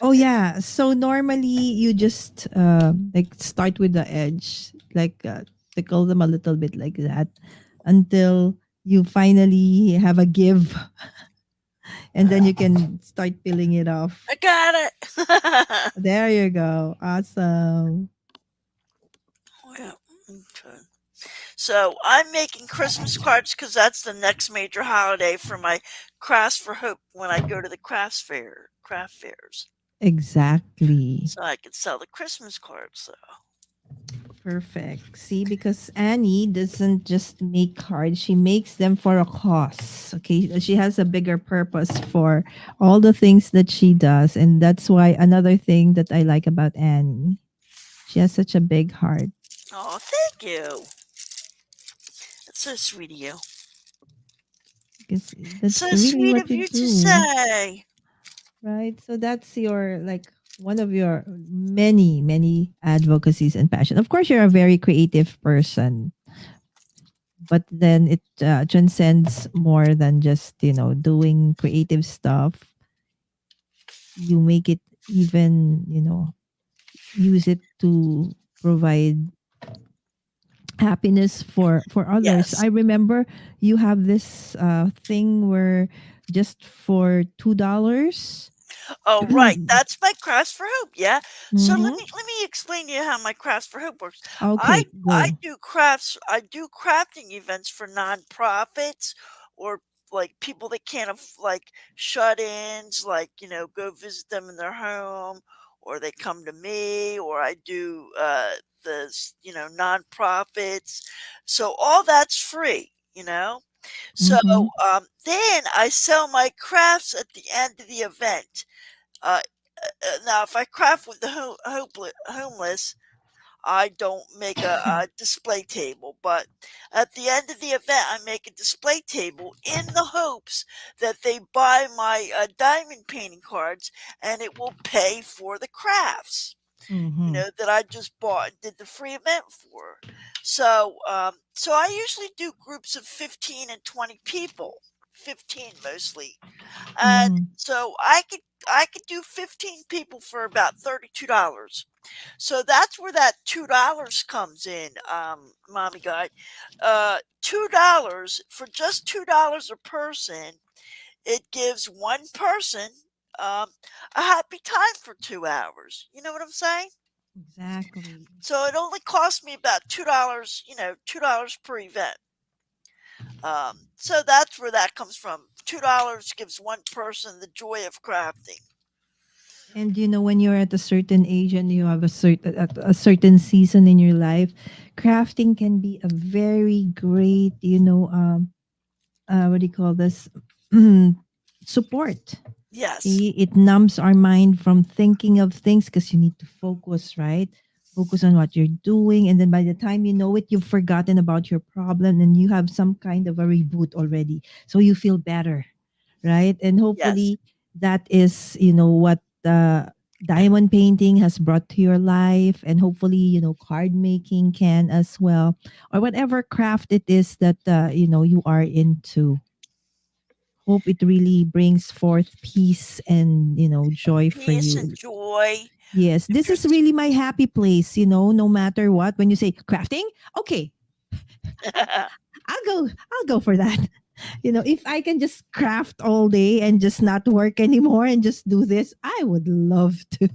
Oh yeah. So normally you just like start with the edge, like tickle them a little bit like that until you finally have a give, and then you can start peeling it off. I got it. There you go. Awesome. Well, okay. So I'm making Christmas cards because that's the next major holiday for my Crafts for Hope when I go to the craft fairs. Exactly. So I can sell the Christmas cards. So Perfect. See, because Annie doesn't just make cards, she makes them for a cause. Okay. She has a bigger purpose for all the things that she does. And that's why another thing that I like about Annie, she has such a big heart. oh, thank you. That's so sweet of you. Because that's So really sweet what of you you to do. say. Right. So that's your, like, one of your many, many advocacies and passion. Of course, you're a very creative person, but then it transcends more than just doing creative stuff. You make it even, use it to provide happiness for others. Yes. I remember you have this thing where just for $2. Oh, right. That's my Crafts for Hope. Yeah. So Mm-hmm. let me explain to you how my Crafts for Hope works. I Okay, I go. do crafts. I do crafting events for nonprofits or like people that can't like shut-ins, like go visit them in their home, or they come to me, or I do nonprofits. So all that's free. So Mm-hmm. then I sell my crafts at the end of the event. Uh, Now, if I craft with the homeless, I don't make a display table. But at the end of the event, I make a display table in the hopes that they buy my diamond painting cards, and it will pay for the crafts. Mm-hmm. That I just bought and did the free event for. So I usually do groups of 15 and 20 people, 15 mostly, and Mm-hmm. so I could do 15 people for about $32. So that's where that $2 comes in, mommy guy. $2 for just $2 a person. It gives one person um, a happy time for 2 hours. You know what I'm saying? Exactly. So it only cost me about $2. $2 per event. So that's where that comes from. $2 gives one person the joy of crafting. And when you're at a certain age and you have a certain season in your life, crafting can be a very great, what do you call this? Support. Yes, Okay, it numbs our mind from thinking of things because you need to focus, right? Focus on what you're doing, and then by the time you know it, you've forgotten about your problem, and you have some kind of a reboot already. So you feel better, right? And yes. hopefully that is, what diamond painting has brought to your life, and hopefully, card making can as well, or whatever craft it is that you are into. Hope it really brings forth peace and joy for Peace and you. joy. Yes, If this you're is really my happy place, no matter what. When you say crafting, okay, I'll go for that. If I can just craft all day and just not work anymore and just do this, I would love to.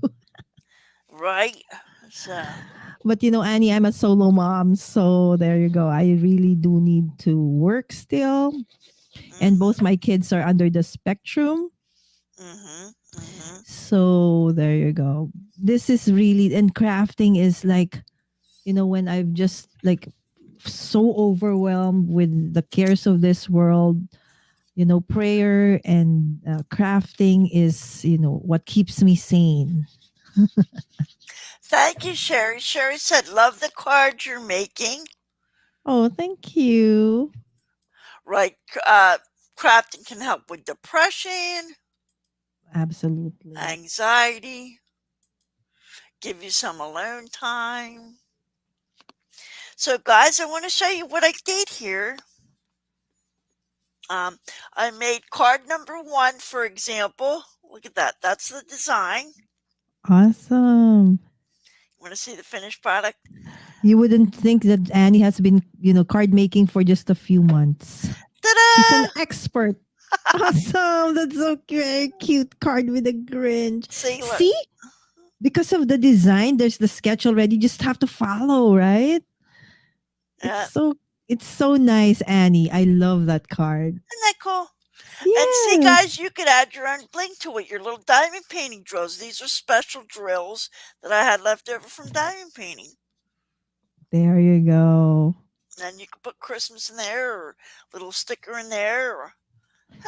right. So, But Annie, I'm a solo mom, so there you go. I really do need to work still, and both mhm, my kids are under the spectrum. mhm, mhm. So there you go. This is really, and crafting is like, when I've just like so overwhelmed with the cares of this world, prayer and crafting is, what keeps me sane. Thank you, Sherry. Sherry said, love the cards you're making. Oh, thank you. Right. Crafting can help with depression, Absolutely. anxiety, give you some alone time. So, guys, I want to show you what I did here. Um, I made card number one, for example. Look at that. That's the design. Awesome. You want to see the finished product? You wouldn't think that Annie has been, card making for just a few months. She's an Ta-da! expert. Awesome. That's so very cute card with a Grinch. See, look. See? Because of the design, there's the sketch already. You just have to follow, right? It's Yeah, so it's so nice, Annie. I love that card. isn't that cool? And see, guys, Yes. you could add your own bling to it. Your little diamond painting drills. These are special drills that I had left over from diamond painting. There you go. And you could put Christmas in there or little sticker in there. Or,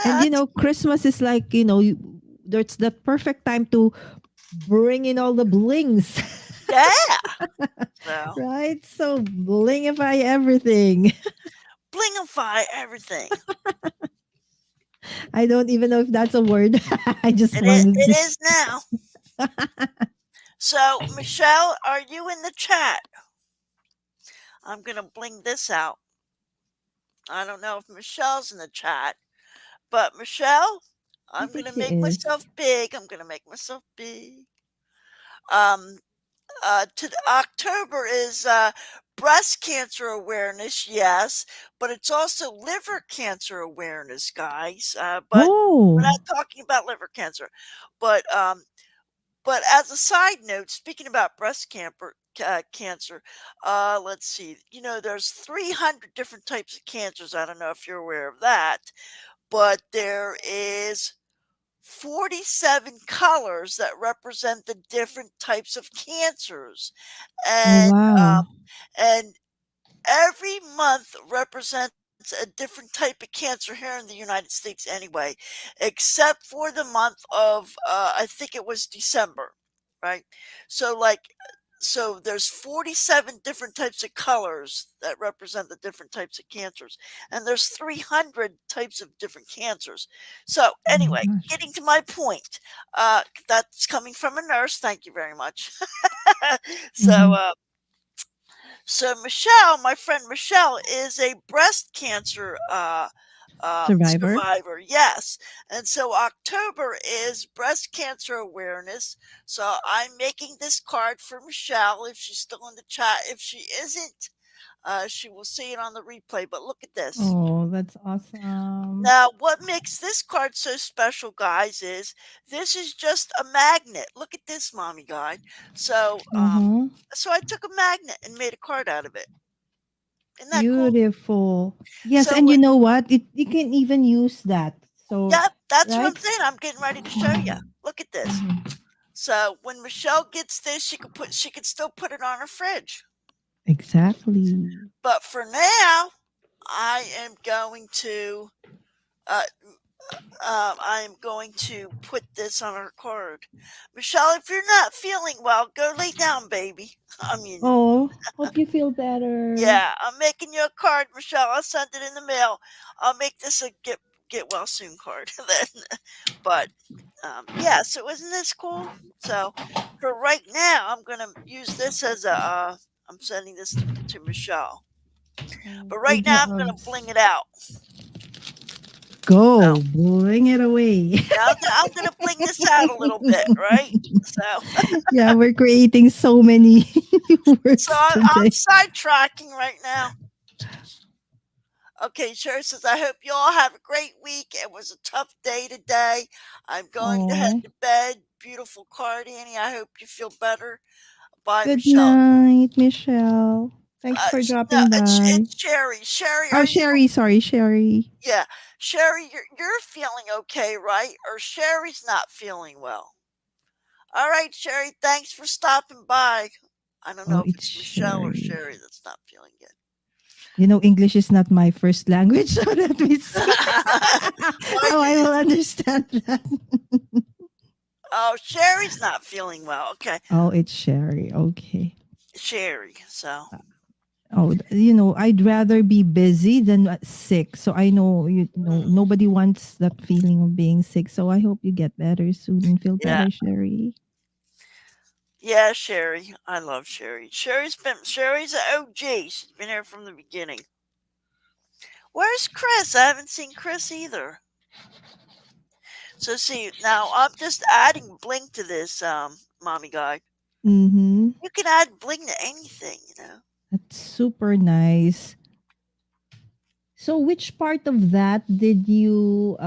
And that's, Christmas is like, there's the perfect time to bring in all the blings. yeah. So, Right? So blingify everything. blingify everything. I don't even know if that's a word. I just It wanted is now. So, Michelle, are you in the chat? I'm going to bling this out. I don't know if Michelle's in the chat, but Michelle, I I'm going think to she make is. myself big. I'm going to make myself big. Um, October is breast cancer awareness, yes, but it's also liver cancer awareness, guys. But we're Oh, not talking about liver cancer. But but as a side note, speaking about cancer, let's see. There's 300 different types of cancers. I don't know if you're aware of that, but there is 47 colors that represent the different types of cancers. oh And wow. and every month represents a different type of cancer here in the United States anyway, except for the month of I think it was December, right? So so there's 47 different types of colors that represent the different types of cancers, and there's 300 types of different cancers. So Oh my anyway, gosh. getting to my point, that's coming from a nurse. Thank you very much. so Hmm. uh, so Michelle, my friend Michelle, is a breast cancer Survivor. survivor. Yes, and so October is breast cancer awareness. So I'm making this card for Michelle if she's still in the chat. If she isn't, she will see it on the replay. But look at this. Oh, that's awesome. Now, what makes this card so special, guys, is this is just a magnet. Look at this, mommy guide. So, Uh-huh. so I took a magnet and made a card out of it. Isn't that cool? Beautiful. Yes, So, and you know what? You can even use that. So, yep, that's what I'm right? saying. I'm getting ready to show you. Look at this. Mhm. So when Michelle gets this, she could still put it on her fridge. Exactly. But for now, I am going to uh, I am going to put this on her card. Michelle, if you're not feeling well, go lay down, baby. I mean, Oh, hope you feel better. yeah, I'm making you a card, Michelle. I'll send it in the mail. I'll make this a get well soon card then. But yeah, so isn't this cool? So for right now, I'm gonna use this as a. I'm sending this to Michelle. Oh But my right now, I'm gonna bling gosh. it out. So Go, bring it away. yeah, I'm gonna bling this out a little bit, right? So Yeah, we're creating so many so words I'm today. sidetracking right now. Okay, Sherry says, I hope you all have a great week. It was a tough day today. I'm going to head Oh, to bed. Beautiful card, Annie. I hope you feel better. Bye, good Michelle. night, Michelle. Thanks for No, dropping by. it's Sherry. Sherry, Oh, are you? Sherry. Sorry, Sherry. Yeah, Sherry, you're feeling okay, right? Or Sherry's not feeling well. All right, Sherry. Thanks for stopping by. I don't know Oh, if it's it's Michelle or Sherry. Sherry that's not feeling good. English is not my first language, so let me see Why? how I will understand that. Oh, Sherry's not feeling well. Okay, Oh, it's Sherry. Okay. Sherry. So Oh, I'd rather be busy than sick. So I know mm, nobody wants that feeling of being sick. So I hope you get better soon and feel yeah, better, Sherry. yeah, Sherry. I love Sherry. Sherry's an OG. She's been here from the beginning. Where's Chris? I haven't seen Chris either. So see, now I'm just adding Blink to this mommy guide. Mm-hmm. You can add Blink to anything, you know. That's super nice. So which part of that did you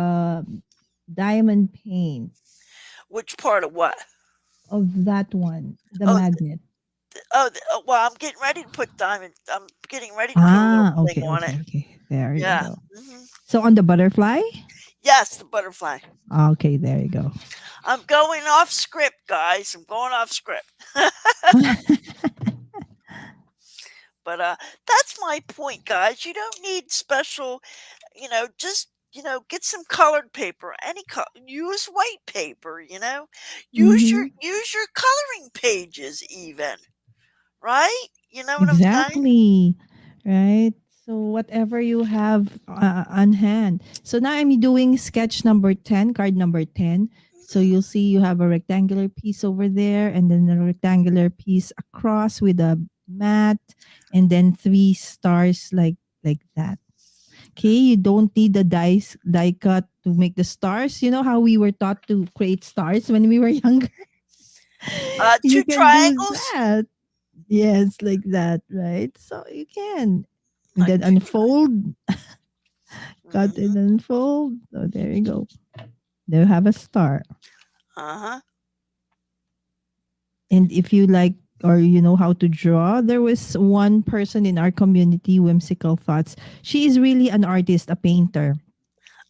diamond paint Which part of what? of that one, the Oh, magnet? well, I'm getting ready to put diamond. I'm getting ready to put a little Ah, bling okay, on it. okay, okay. There you Yeah. go. hmm So on the butterfly? Yes, the butterfly. Okay, there you go. I'm going off script, guys. I'm going off script. But that's my point, guys. You don't need special, just get some colored paper. Use white paper. Mm-hmm. Use your coloring pages, even. Right? You know what I'm saying? Exactly. Right. So whatever you have on hand. So now I'm doing sketch number 10, card number 10. So hmm you'll see you have a rectangular piece over there and then a rectangular piece across with a mat and then three stars like that. Okay, you don't need the die cut to make the stars. You know how we were taught to create stars when we were younger? Two You can do triangles. that. Yes, like that, right? So you can. And Like then two triangles. unfold, cut and hmm unfold. So there you go. There you have a star. Uh huh. And if you like or you know how to draw, there was one person in our community, Whimsical Thoughts. She is really an artist, a painter.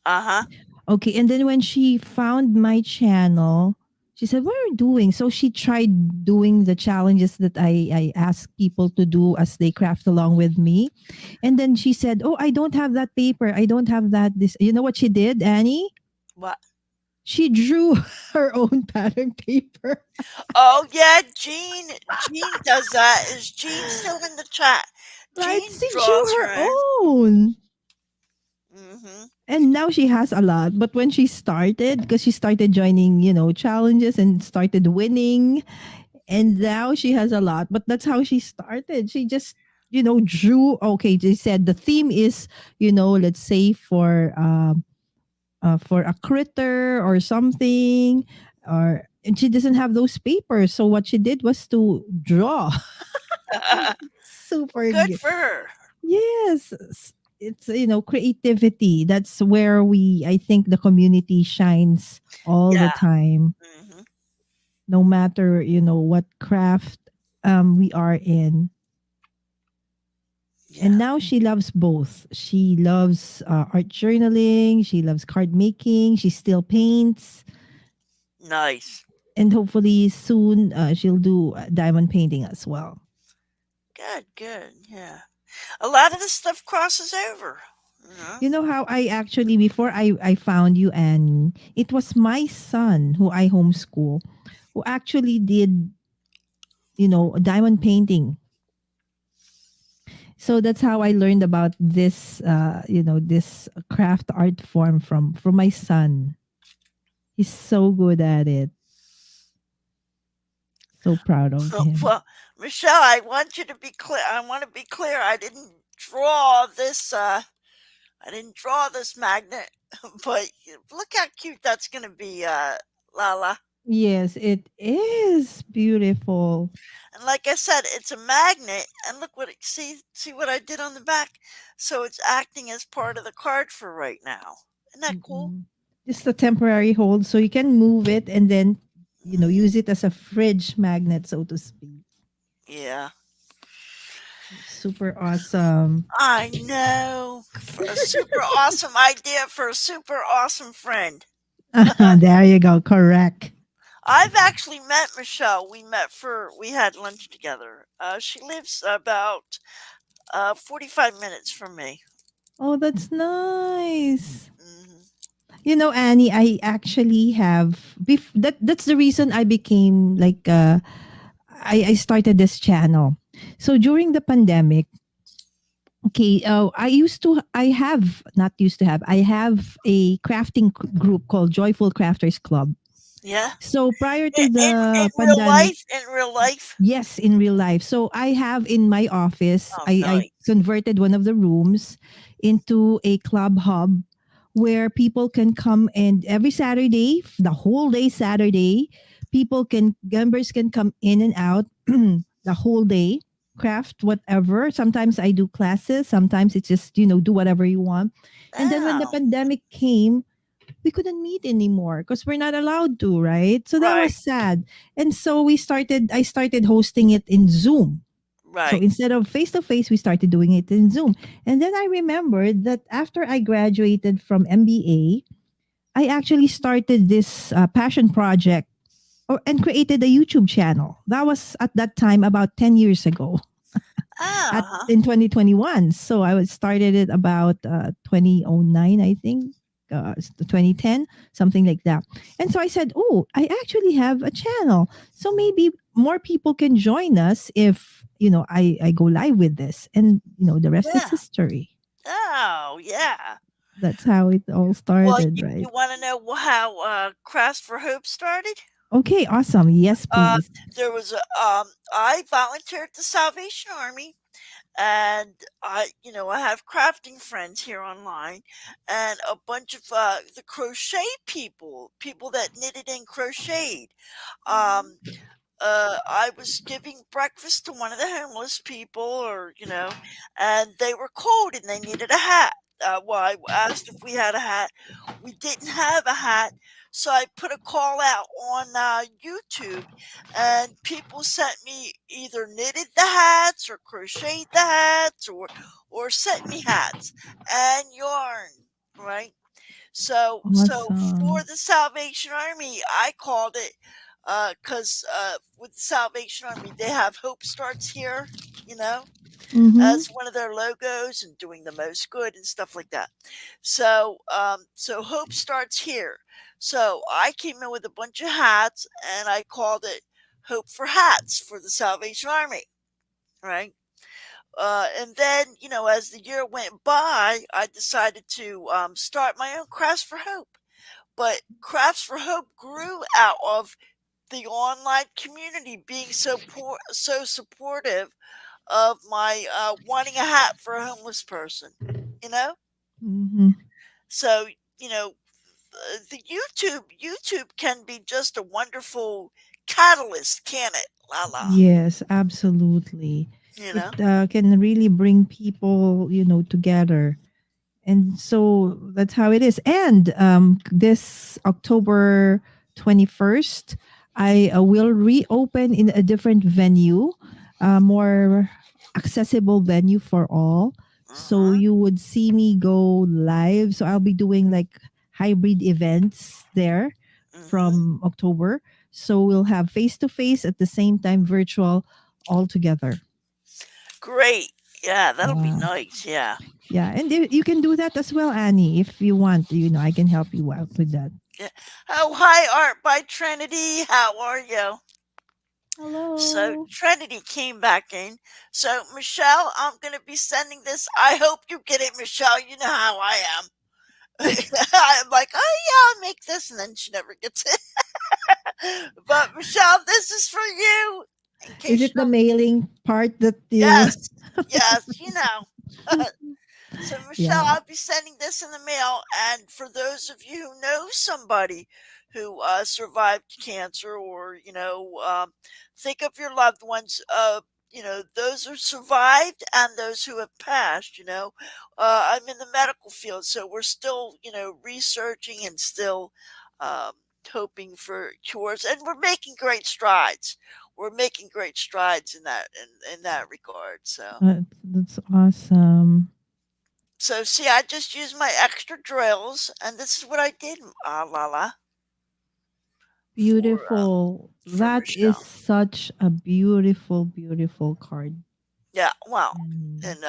Uh huh. Okay, and then when she found my channel, she said, "What are you doing?" So she tried doing the challenges that I ask people to do as they craft along with me. And then she said, "Oh, I don't have that paper. I don't have that this." You know what she did, Annie? What? She drew her own pattern paper. Oh yeah, Jean. Jean does that. Is Jean still in the chat? Right? Jean She drew draws her her own. own. hmm And now she has a lot. But when she started, because she started joining, challenges and started winning, and now she has a lot. But that's how she started. She just, drew. Okay, they said the theme is, let's say for a critter or something, or and she doesn't have those papers. So what she did was to draw. well, Super good good. for her. Yes. It's creativity. That's where I think the community shines all the Yeah. time, hmm no matter what craft we are in. And Yeah. now she loves both. She loves art journaling. She loves card making. She still paints. Nice. And hopefully soon she'll do diamond painting as well. Good. Good. Yeah. A lot of this stuff crosses over. You know. You know how I actually, before I found you, and it was my son who I homeschool who actually did, diamond painting. So that's how I learned about this, this craft art form from my son. He's so good at it. So proud of him. Well, Michelle, I want you to be clear. I want to be clear. I didn't draw this. I didn't draw this magnet, but look how cute that's gonna be, Lala. Yes, it is beautiful. And like I said, it's a magnet. And look what see what I did on the back. So it's acting as part of the card for right now. Isn't that cool? Mm-mm. Just a temporary hold so you can move it and then hmm use it as a fridge magnet, so to speak. Yeah, Super awesome. I know. For a super awesome idea for a super awesome friend. There you go. Correct. I've actually met Michelle. We had lunch together. She lives about 45 minutes from me. Oh, that's nice. hmm You know, Annie, I actually have that's the reason I became like I started this channel. So during the pandemic, okay, I have not used to have I have a crafting group called Joyful Crafters Club. Yeah. So prior to In the real pandemic, life, in real life. yes, in real life. So I have in my office, Oh, I nice. converted one of the rooms into a club hub where people can come, and every Saturday, the whole day Saturday, members can come in and out the whole day, craft whatever. Sometimes I do classes, sometimes it's just, do whatever you want. And then when the Oh, pandemic came, we couldn't meet anymore because we're not allowed to, right? So that was right, sad. And so I started hosting it in Zoom. So right. instead of face to face, we started doing it in Zoom. And then I remembered that after I graduated from MBA, I actually started this passion project and created a YouTube channel. That was at that time about 10 years ago at Uh-huh. in 2021. So I was started it about 2009, I think, 2010, something like that. And so I said, "Oh, I actually have a channel. So maybe more people can join us if, I go live with this." And, the rest is Yeah. history. Oh, yeah. That's how it all Well, started, you right? want to know how Crafts for Hope started? Okay, awesome. Yes, Uh, please. there was a I volunteered at the Salvation Army, and I have crafting friends here online, and a bunch of the crochet people that knitted and crocheted. Um, I was giving breakfast to one of the homeless people, and they were cold and they needed a hat. Well, I asked if we had a hat. We didn't have a hat, so I put a call out on YouTube, and people sent me either knitted the hats or crocheted the hats or sent me hats and yarn, right? So for Awesome. the Salvation Army, I called it because with the Salvation Army, they have Hope Starts Here, you know, Mm-hmm. as one of their logos and doing the most good and stuff like that. So Hope Starts Here. So I came in with a bunch of hats and I called it Hope for Hats for the Salvation Army, right? And then, as the year went by, I decided to start my own Crafts for Hope. But Crafts for Hope grew out of the online community being so supportive of my wanting a hat for a homeless person. You know, Mm-hmm. so you know the YouTube can be just a wonderful catalyst, can it? La la. Yes, absolutely. You It know. can really bring people, together. And so that's how it is. And this October 21st, I will reopen in a different venue, a more accessible venue for all. So Mhm. you would see me go live. So I'll be doing like hybrid events there Mhm. from October. So we'll have face to face at the same time, virtual all together. Great. Yeah, that'll be Yeah. nice. Yeah. Yeah, and you can do that as well, Annie, if you want. I can help you out with that. Yeah. Oh, hi, Art by Trinity. How are you? So Hello. Trinity came back in. So Michelle, I'm gonna be sending this. I hope you get it, Michelle. You know how I am. I'm like, oh yeah, I'll make this, and then she never gets it. But Michelle, this is for you. In Is case it you the don't. mailing part that you? Yes, yes, you know. So, Michelle, Yeah. I'll be sending this in the mail. And for those of you who know somebody who survived cancer, or think of your loved ones, those who survived and those who have passed. I'm in the medical field, so we're still, researching and still um, hoping for cures, and we're making great strides. We're making great strides in that regard. So. That's awesome. See, I just used my extra drills, and this is what I did, la la, for Beautiful. for That is Michelle. such a beautiful, beautiful card. Yeah, well, Mm. and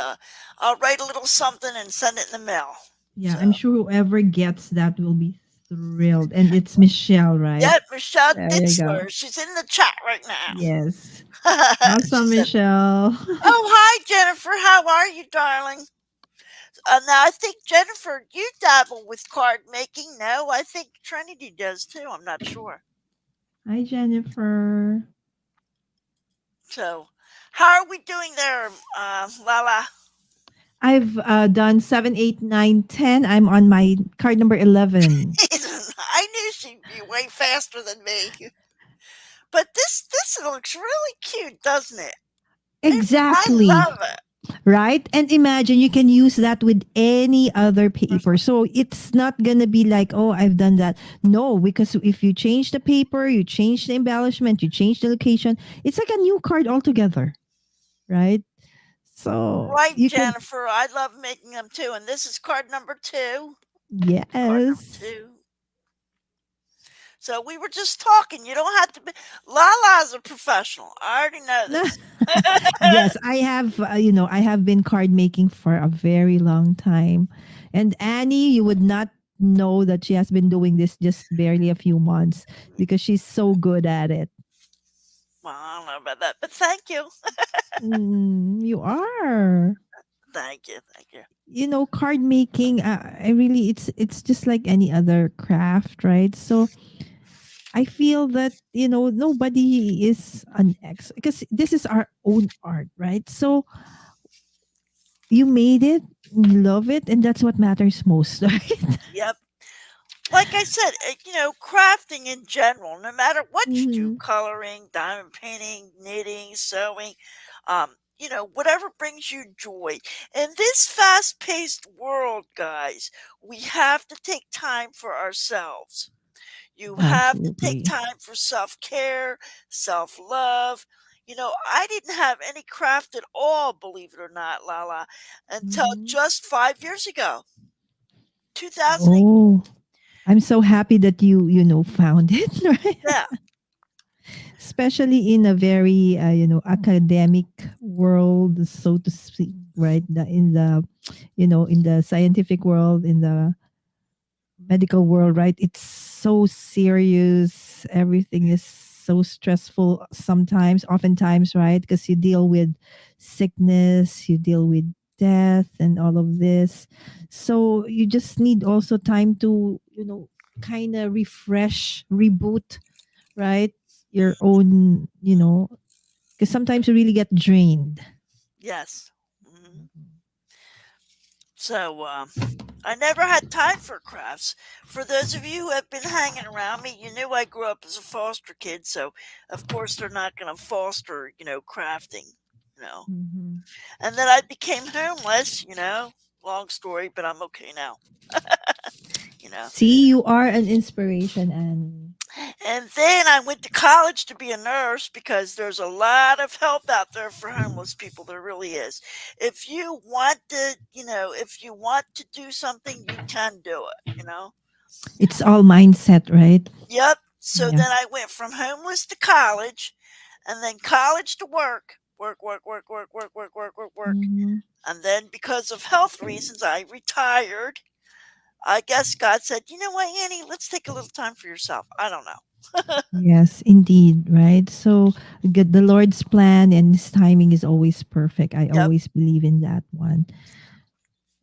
I'll write a little something and send it in the mail. Yeah, So I'm sure whoever gets that will be thrilled. And it's Michelle, right? Yep, Michelle There you go. Ditzler. She's in the chat right now. Yes. She Awesome, said, Michelle. "Oh, hi, Jennifer. How are you, darling?" Now, I think, Jennifer, you dabble with card making. No, I think Trinity does too. I'm not sure. Hi, Jennifer. So, how are we doing there, Lala? I've done 7, 8, 9, 10. I'm on my card number 11. I knew she'd be way faster than me. But this looks really cute, doesn't it? I Exactly. love it. Right? And imagine you can use that with any other paper. So it's not going to be like, oh, I've done that. No, because if you change the paper, you change the embellishment, you change the location, it's like a new card altogether. Right? So Right, you can, Jennifer. I love making them too. And this is card number two. Card number yes. two. So we were just talking. You don't have to be. Lala's a professional. I already know this. Yes, I have, I have been card making for a very long time. And Annie, you would not know that she has been doing this just barely a few months because she's so good at it. Well, I don't know about that, but thank you. You are. Thank you. Thank you. Card making, I really, it's just like any other craft, right? So I feel that, nobody is an ex because this is our own art, right? So you made it, you love it, and that's what matters most, right? Yep. Like I said, crafting in general, no matter what you do, Hmm. coloring, diamond painting, knitting, sewing, whatever brings you joy. In this fast paced world, guys, we have to take time for ourselves. You have to take Absolutely. time for self care, self love. I didn't have any craft at all, believe it or not, Lala, until Hmm. just 5 years ago, 2000. Oh, I'm so happy that you found it, right? Yeah, Especially in a very academic world, so to speak, right? In the scientific world, in the medical world, right? It's so serious. Everything is so stressful sometimes, oftentimes, right? Because you deal with sickness, you deal with death and all of this. So you just need also time to, kind of refresh, reboot, right? Your own, because sometimes you really get drained. yes. So, I never had time for crafts. For those of you who have been hanging around me, you knew I grew up as a foster kid, so of course they're not going to foster, crafting, you know. Mhm. And then I became homeless, long story, but I'm okay now, you know. See, you are an inspiration, and And then I went to college to be a nurse because there's a lot of help out there for homeless people. There really is. If you want to do something, you can do it. it's all mindset, right? Yep. So Yeah. then I went from homeless to college and then college to work. Work, work, work, work, work, work, work, work, work. Mhm. And then because of health reasons, I retired. I guess God said, you know what, Annie, let's take a little time for yourself. I don't know. Yes, indeed, right? So the Lord's plan and his timing is always perfect. I Yep. always believe in that one.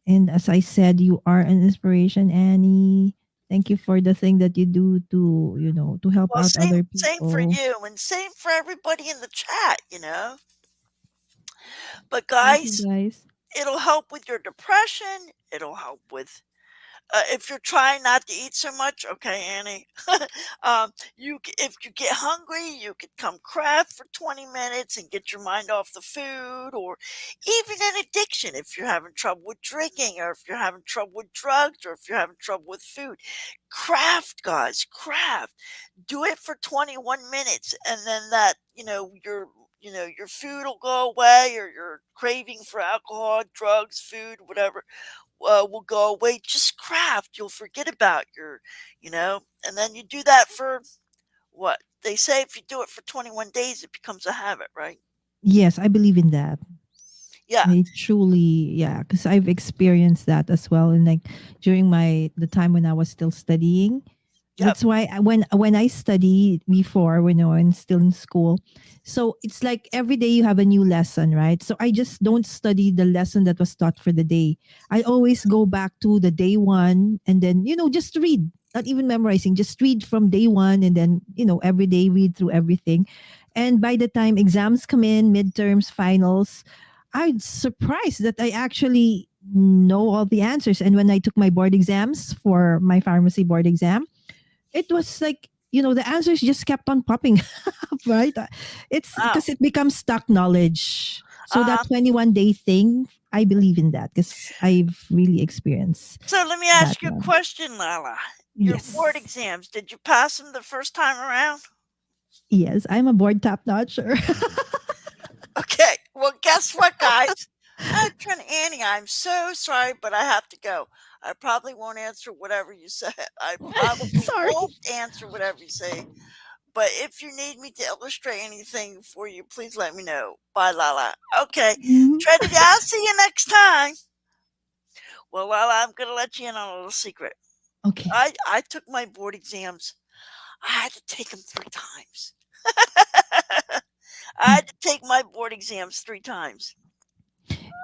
And as I said, you are an inspiration, Annie. Thank you for the thing that you do to help Well, out same other same for people. you and same for everybody in the chat. But Thank you, guys, guys. it'll help with your depression. It'll help with if you're trying not to eat so much, okay, Annie. If you get hungry, you could come craft for 20 minutes and get your mind off the food, or even an addiction if you're having trouble with drinking, or if you're having trouble with drugs, or if you're having trouble with food. Craft, guys, craft. Do it for 21 minutes, and then your food will go away, or your craving for alcohol, drugs, food, whatever will go away. Just craft. You'll forget about and then you do that for what they say. If you do it for 21 days, it becomes a habit, right? Yes, I believe in that. Yeah. I truly, yeah, because I've experienced that as well. And like during the time when I was still studying, Yep. that's why when I studied before, when I was still in school, so it's like every day you have a new lesson, right? So I just don't study the lesson that was taught for the day. I always go back to the day one, and then just read, not even memorizing, just read from day one, and then every day read through everything. And by the time exams come in, midterms, finals, I'm surprised that I actually know all the answers. And when I took my board exams for my pharmacy board exam, it was like, the answers just kept on popping up, right? It's Oh. because it becomes stock knowledge. So that Uh-huh. 21-day thing, I believe in that because I've really experienced So let me that ask you a one. question, Lala. Your board Yes. exams, did you pass them the first time around? Yes, I'm a board top notcher. Okay. Well, guess what, guys? Trent Annie, I'm so sorry, but I have to go. I probably won't answer whatever you say. I probably Sorry. won't answer whatever you say. But if you need me to illustrate anything for you, please let me know. Bye, Lala. Okay. Mhm. Trinity, I'll see you next time. Well, Lala, I'm going to let you in on a little secret. Okay. I took my board exams. I had to take them 3 times. I had to take my board exams 3 times.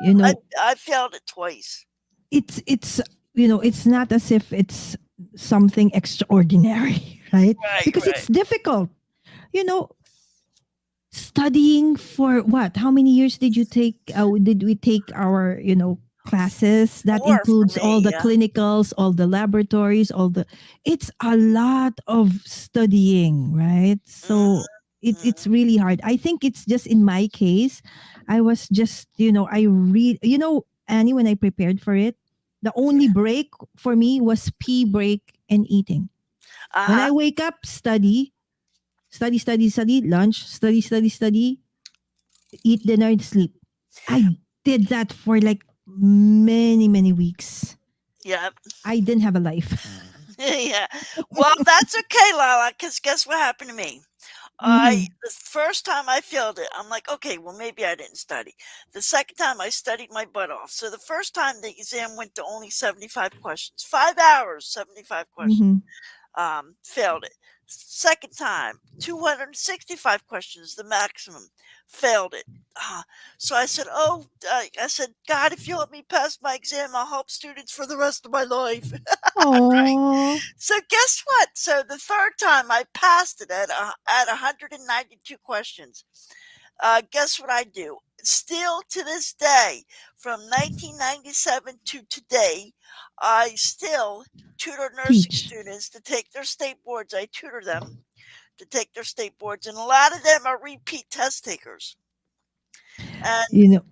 You I, know, I failed it twice. it's it's not as if it's something extraordinary, right? Right, Because right. it's difficult. You know, studying for what? How many years did you take? Did we take our classes? That 4 for includes all me, the yeah. clinicals, all the laboratories, all the. It's a lot of studying, right? So it's Mhm. really hard. I think it's just in my case, I was just I read Annie, when I prepared for it, the only break for me was pee break and eating. When Uh-huh. I wake up, study, lunch, study, eat dinner, and sleep. I did that for like many, many weeks. Yep. I didn't have a life. Yeah. Well, that's okay, Lala, because guess what happened to me? Hmm. The first time I failed it, I'm like, okay, well, maybe I didn't study. The second time I studied my butt off. So the first time the exam went to only 75 questions, 5 hours, 75 questions. Hmm. Failed it. Second time, 265 questions, the maximum, failed it. Uh, so I said, I said, God, if you let me pass my exam, I'll help students for the rest of my life. Right. Oh, So guess what? So the third time I passed it at 192 questions. Guess what I do? Still to this day, from 1997 to today, I still tutor nursing teach. students to take their state boards. I tutor them to take their state boards, and a lot of them are repeat test takers. And You know,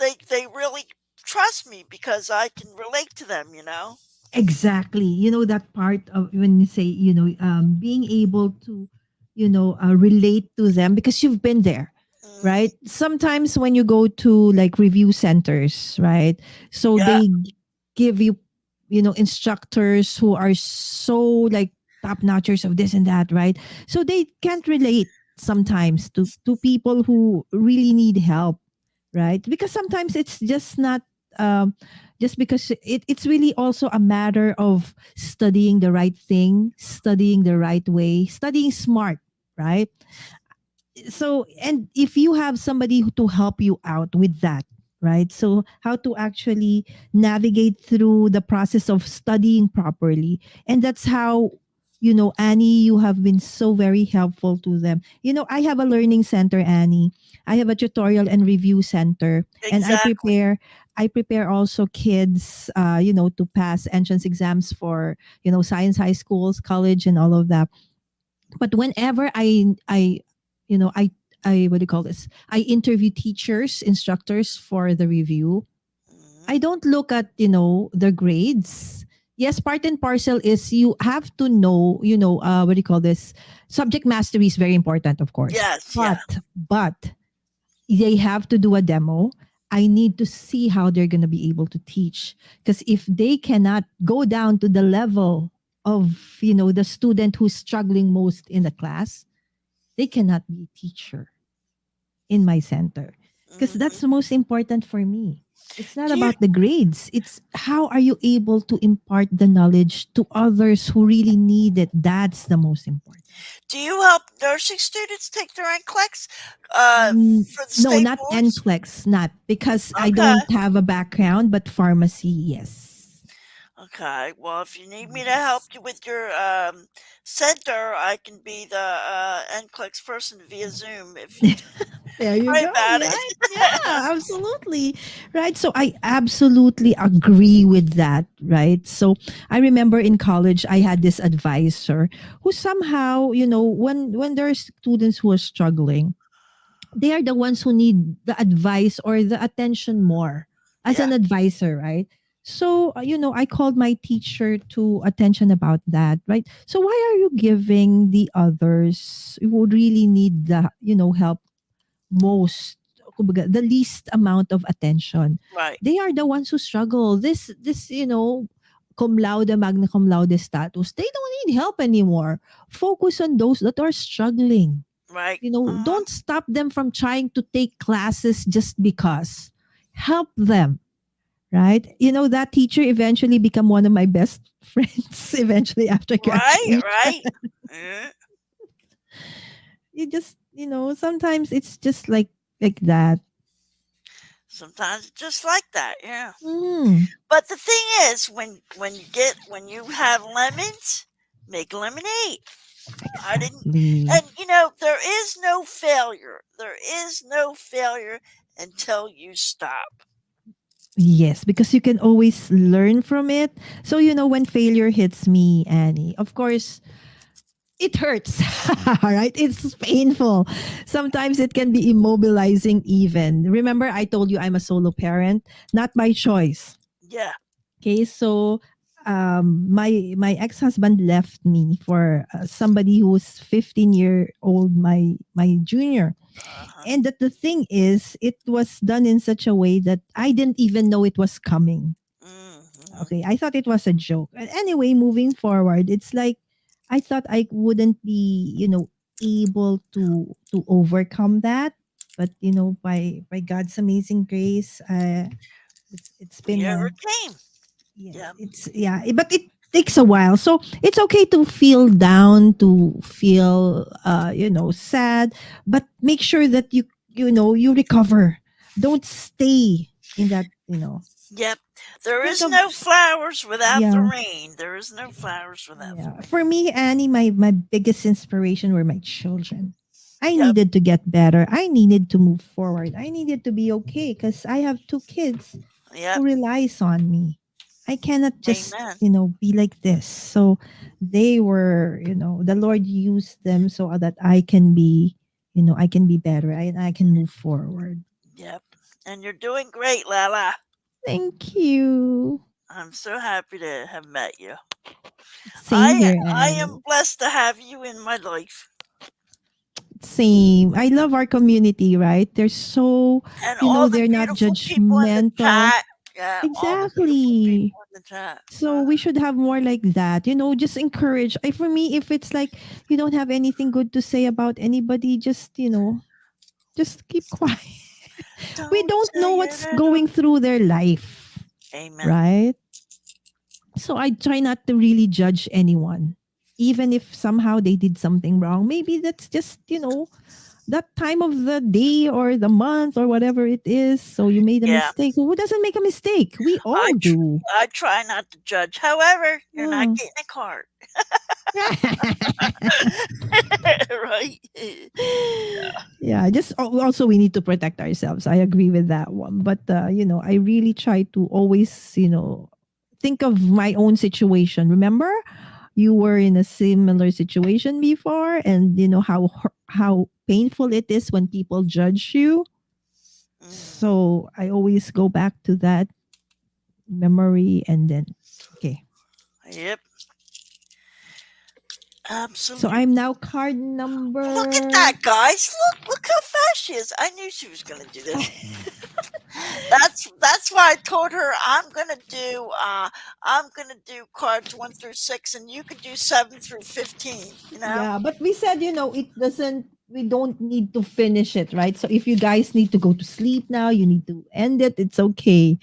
they really trust me because I can relate to them. exactly. That part of when you say, being able to, relate to them because you've been there, Mhm. right? Sometimes when you go to like review centers, right? So Yeah, they give you, instructors who are so like top notchers of this and that, right? So they can't relate sometimes to people who really need help, right? Because sometimes it's just not um just because it's really also a matter of studying the right thing, studying the right way, studying smart, right? So and if you have somebody to help you out with that, right? So how to actually navigate through the process of studying properly. And that's how Annie, you have been so very helpful to them. I have a learning center, Annie. I have a tutorial and review center, and exactly. I prepare also kids to pass entrance exams for science high schools, college, and all of that. But whenever you know i I what do you call this, I interview teachers, instructors for the review. Mhm. I don't look at their grades. Yes, part and parcel is you have to know, what do you call this, subject mastery is very important, of course, Yes, yeah. but they have to do a demo. I need to see how they're going to be able to teach. Because if they cannot go down to the level of, the student who's struggling most in the class, they cannot be a teacher in my center. because that's Hmm. the most important for me. It's not Do you about the grades. It's how are you able to impart the knowledge to others who really need it. That's the most important. do you help nursing students take their NCLEX Mm, for the no, state not boards? NCLEX, not because I Okay. don't have a background, but pharmacy, yes. Okay. Well, if you need me to help Yes. you with your center, I can be the NCLEX person via Zoom if you There you pray go, about it. right? Yeah, absolutely. Right. So I absolutely agree with that, right? So I remember in college I had this advisor who somehow, when there are students who are struggling, they are the ones who need the advice or the attention more as Yeah. an advisor, right? So, I called my teacher to attention about that, right? So, why are you giving the others who really need the, help most, kumbaga, the least amount of attention? Right. They are the ones who struggle. This, cum laude, magna cum laude status, they don't need help anymore. Focus on those that are struggling. Right. Don't stop them from trying to take classes just because. Help them, right? That teacher eventually become one of my best friends eventually after Right. graduation. Right. Yeah. You just, sometimes it's just like that. Sometimes it's just like that. Yeah. Mm, But the thing is, when you have lemons, make lemonade. I didn't, exactly. and there is no failure. There is no failure until you stop. Yes, because you can always learn from it. So, when failure hits me, Annie, of course, it hurts, right? It's painful. Sometimes it can be immobilizing, even. Remember, I told you I'm a solo parent, not by choice. Yeah. Okay, so my ex-husband left me for somebody who's 15-year old, my junior. Uh-huh. And that the thing is, it was done in such a way that I didn't even know it was coming. Hmm. Okay, I thought it was a joke. And anyway, moving forward, it's like I thought I wouldn't be, able to overcome that. But by God's amazing grace, it's We been a overcame. yes, Yeah. it's yeah, but it takes a while. So it's okay to feel down, to feel sad, but make sure that you recover. Don't stay in that. Yep. There Think is of no flowers without the yeah. rain. There is no flowers without the Yeah. rain. For me, Annie, my biggest inspiration were my children. I Yep. needed to get better. I needed to move forward. I needed to be okay because I have two kids Yep. who relies on me. I cannot just, Amen. be like this. So they were, the Lord used them so that I can be better and I can move forward. Yep. And you're doing great, Lala. Thank you. I'm so happy to have met you. Same I here, I am Annie. blessed to have you in my life. Same. I love our community, right? They're so, And all the they're not beautiful people in the judgmental. chat. Yeah, all the beautiful Exactly. people in the chat. So we should have more like that. Just encourage. For me, if it's like you don't have anything good to say about anybody, just keep quiet. We Don't don't know say it what's at all. going through their life, Amen. right? So I try not to really judge anyone. Even if somehow they did something wrong, maybe that's just, that time of the day or the month or whatever it is. So you made a Yeah, mistake. Who doesn't make a mistake? We all I tr- do. I try not to judge. However, you're not Mm. getting a card, right? Yeah, just also we need to protect ourselves. I agree with that one. But I really try to always, think of my own situation. Remember, you were in a similar situation before, and how painful it is when people judge you. Hmm. So I always go back to that memory, and then okay. Yep, So absolutely. I'm now card Look at number that, guys. Look how fast she is. I knew she was going to do this. That's why I told her I'm gonna do cards 1 through 6, and you could do 7 through 15. You know? Yeah, but we said, it doesn't, we don't need to finish it, right? So if you guys need to go to sleep now, you need to end it, it's okay,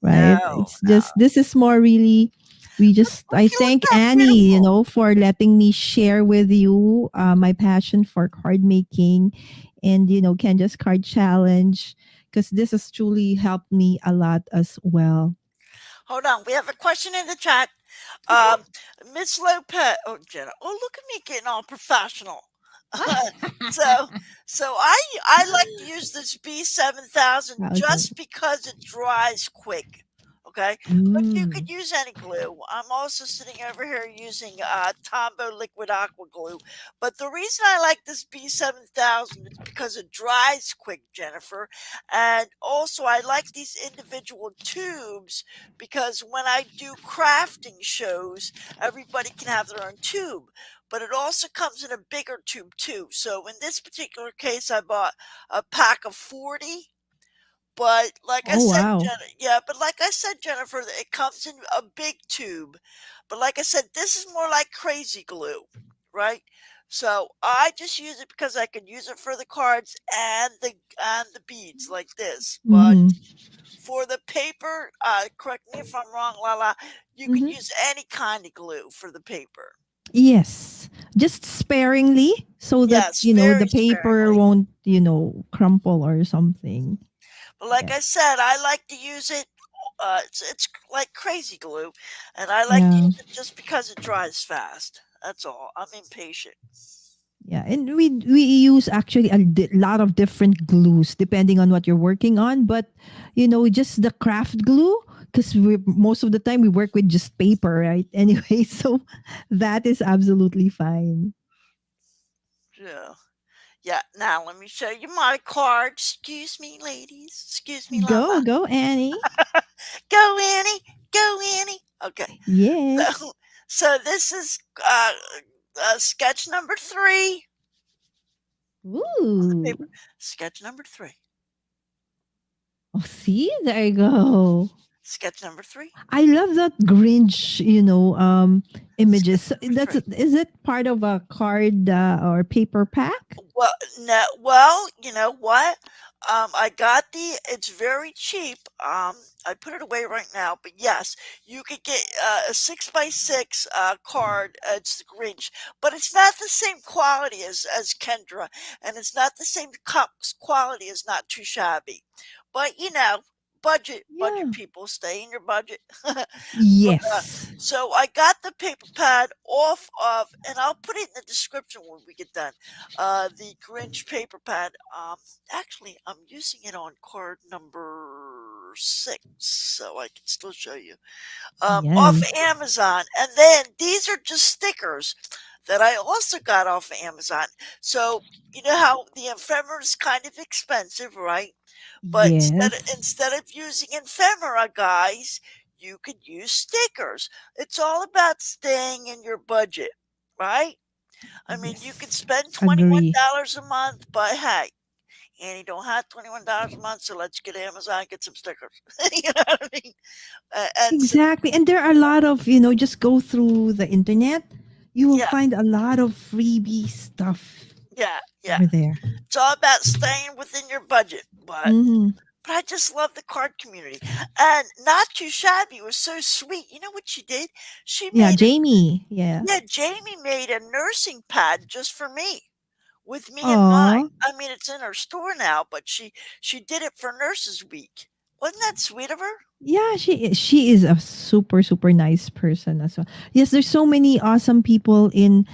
right? No, It's no. just, this is more really, I Look, you look thank that Annie, beautiful. for letting me share with you my passion for card making and, Kenja's card challenge, because this has truly helped me a lot as well. Hold on, we have a question in the chat. Okay. Um, Miss Lopez. Oh, Jenna. Oh, look at me getting all professional. so, so I like to use this B7000 Thousand. just because it dries quick. Okay, but you could Mm. use any glue. I'm also sitting over here using Tombow liquid aqua glue. But the reason I like this B7000 is because it dries quick, Jennifer. And also, I like these individual tubes because when I do crafting shows, everybody can have their own tube. But it also comes in a bigger tube too. So in this particular case, I bought a pack of 40. But like I Oh, said, wow. Yeah, but like I said, Jennifer, it comes in a big tube. But like I said, this is more like crazy glue, right? So I just use it because I can use it for the cards and the beads like this. But Mm-hmm. for the paper, correct me if I'm wrong, Lala, you could Mm-hmm. use any kind of glue for the paper. Yes, just sparingly so that, Yes, the very paper sparingly. won't, crumple or something. But like Yeah. I said, I like to use it. It's like crazy glue, and I like to Yeah. use it just because it dries fast. That's all. I'm impatient. Yeah, and we use actually a lot of different glues depending on what you're working on, but just the craft glue, because we most of the time we work with just paper, right? Anyway, so that is absolutely fine. Yeah. Yeah. Now let me show you my card. Excuse me, ladies. Excuse me, Go, Lala. go, Annie. Go, Annie. Go, Annie. Okay. Yes. So, so this is sketch number 3 on the Ooh. paper. Sketch number 3. Oh, see, there you go. Sketch number 3. I love that Grinch, Sketch images. So number that's 3. is it part of a card or paper pack? Well, no, well, you know what? I got it's very cheap. I put it away right now, but yes, you could get a 6 by 6 card. It's the Grinch, but it's not the same quality as Kendra, and it's not the same quality as Not Too Shabby. But budget Yeah. people, stay in your budget. Yes. So I got the paper pad off of, and I'll put it in the description when we get done. The Grinch paper pad. Actually, I'm using it on card number 6, so I can still show you. Off Yes. Amazon, and then these are just stickers that I also got off of Amazon. So you know how the ephemera is kind of expensive, right? But Yes. instead of using ephemera, guys, you could use stickers. It's all about staying in your budget, right? I mean, you could Yes. spend Agree. $21 a month, but hey, Annie don't have $21 a month, so let's get Amazon, get some stickers. You know what I mean? And so, Exactly. And there are a lot of, just go through the internet, you will yeah, find a lot of freebie stuff yeah, yeah. over there. It's all about staying within your budget, Hmm. but I just love the card community. And Not Too Shabby was so sweet. You know what she did? She Yeah, made a Jamie. Yeah. Yeah, Jamie made a nursing pad just for me, with me in mind. Oh, I mean, it's in her store now, but she did it for Nurses Week. Wasn't that sweet of her? yeah, she is a super super nice person as well. Yes, there's so many awesome people in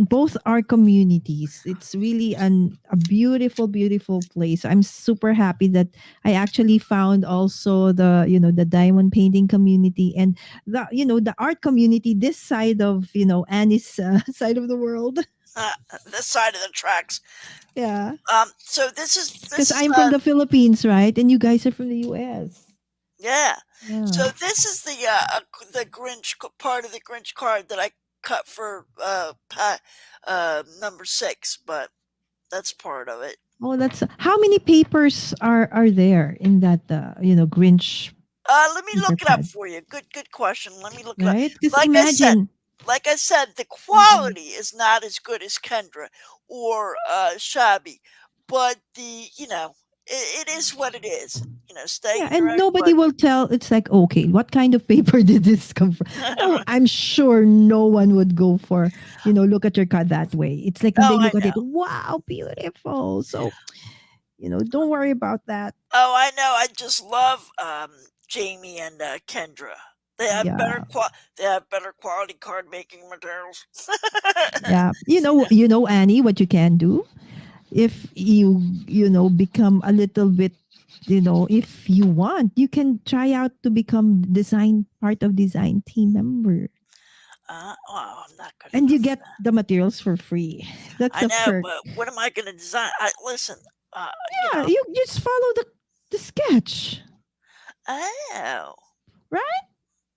both our communities. It's really a beautiful beautiful place. I'm super happy that I actually found also the diamond painting community and the art community this side of Annie's side of the world. This side of the tracks. Yeah, So this is because I'm from the Philippines, right, and you guys are from the US. yeah. Yeah. So this is the part of the Grinch card that I cut for number 6, but that's part of it. Oh, that's how many papers are there in that Grinch Let me paper look it up pad, for you. Good question. Let me look it up. right? Because Like I said, imagine. like I said, the Mhm. quality is not as good as Kendra or Shabby, but it is what it is. Yeah, Stay in your and own nobody will budget. tell. It's like, okay, what kind of paper did this come from? No, I'm sure no one would go for, look at your card that way. It's like when Oh, they I look at know. it, wow, beautiful. So, don't worry about that. Oh, I know. I just love Jamie and Kendra. They have Yeah. they have better quality card making materials. Yeah. Annie, what you can do if become a little bit, if you want, you can try out to become design part of design team member. Oh, I'm not good And you enough for get that. the materials for free. That's I a know, perk. but what am I going to design? Listen. Uh, you Yeah, know. you just follow the sketch, Oh. right?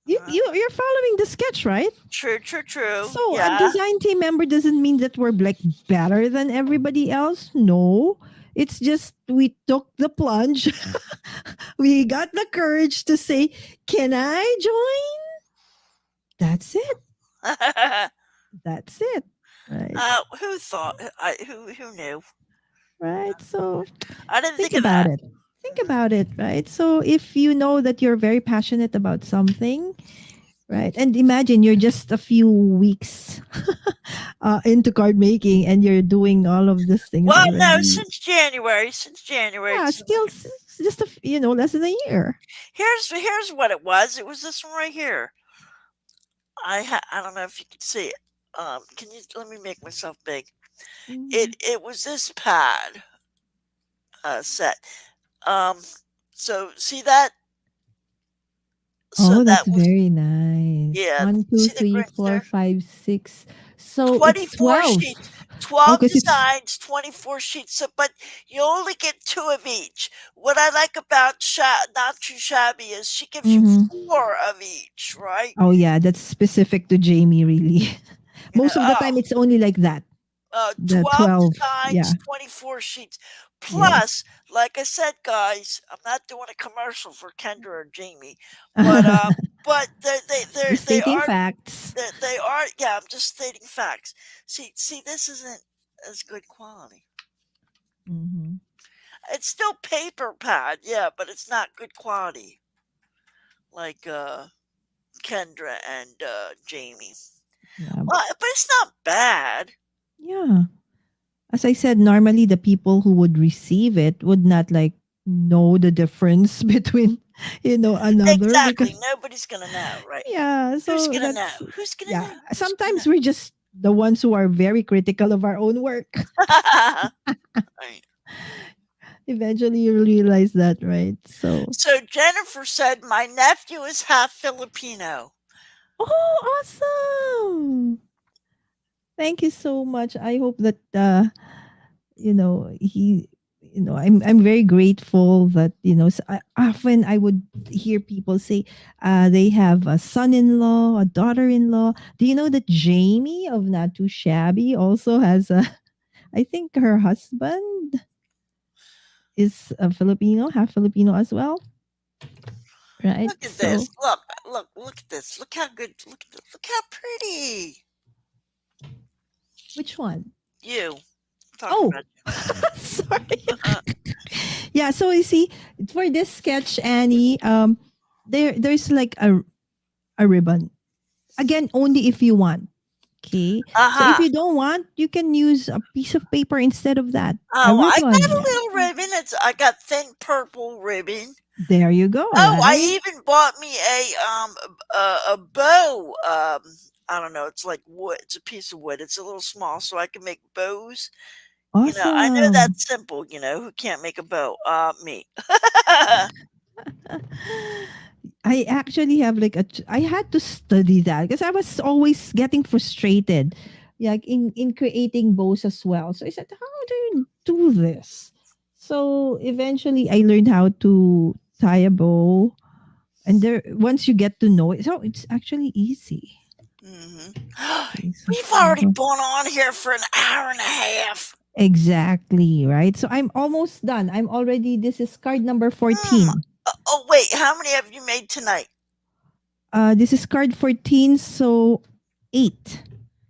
You, uh, you you're following the sketch, right? True, true, true. So a Yeah. design team member doesn't mean that we're like better than everybody else. No. It's just we took the plunge. We got the courage to say, "Can I join?" That's it. That's it. Right. Who thought? Who knew? Right. So I didn't think think of about that. it. Think about it, right? So if you know that you're very passionate about something, right? And imagine you're just a few weeks into card making and you're doing all of these things Well, no, already. since January. Yeah, still just less than a year. Here's what it was. It was this one right here. I don't know if you can see it. Can you let me make myself big? Mhm. It was this pad set. Um, so see that? So Oh, that that's was very nice. yeah. One, two, See the three, Grinch four, there? five, six. So it's 24 12. sheets, Oh, 12 because it's. designs, 24 sheets. So, but you only get two of each. What I like about Not Too Shabby is she gives you Mhm. four of each, right? Oh, yeah, that's specific to Jamie, really. You know, Most of the time, it's only like that. The 12 12. Yeah. designs, 24 sheets. Yes. Plus, like I said, guys, I'm not doing a commercial for Kendra or Jamie, but You're they stating are facts. they are. Yeah, I'm just stating facts. See, this isn't as good quality. Hmm. It's still paper pad, yeah, but it's not good quality like Kendra and Jamie. Yeah. Well, but it's not bad. Yeah. As I said, normally the people who would receive it would not like know the difference between, another Exactly. because Nobody's gonna know, right? yeah, Who's so gonna that's know? Who's gonna yeah. know? Who's Sometimes we're just the ones who are very critical of our own work. gonna know? Right. Eventually you realize that, right? So So Jennifer said, "My nephew is half Filipino." oh awesome. Thank you so much. I hope that he I'm very grateful that often I would hear people say they have a son-in-law, a daughter-in-law. Do you know that Jamie of Not Too Shabby also has a I think her husband is a Filipino, half Filipino as well, right? Look at So this. Look at this. Look how good. Look how pretty. which one? You. I'm talking Oh, about sorry. you. Yeah, so you see, for this sketch, Annie, there's like a ribbon. Again, only if you want. Okay. So if Uh-huh. you don't want, you can use a piece of paper instead of that. A Oh, I got ribbon. a Yeah. little ribbon. I got thin purple ribbon. There you go, Oh, I right? even bought me a bow. I don't know. It's like wood. It's a piece of wood. It's a little small, so I can make bows. I know Awesome. that's simple. Who can't make a bow? Me. I actually have like I had to study that because I was always getting frustrated, like in creating bows as well. So I said, how do you do this? So eventually, I learned how to tie a bow, and there once you get to know it, so it's actually easy. hmm Okay, so We've there you already go. been on here for an hour and a half. Exactly, right? So I'm almost done. I'm already, this is card number Hmm. 14. Oh, wait. How many have you made tonight? This is card 14, so 8.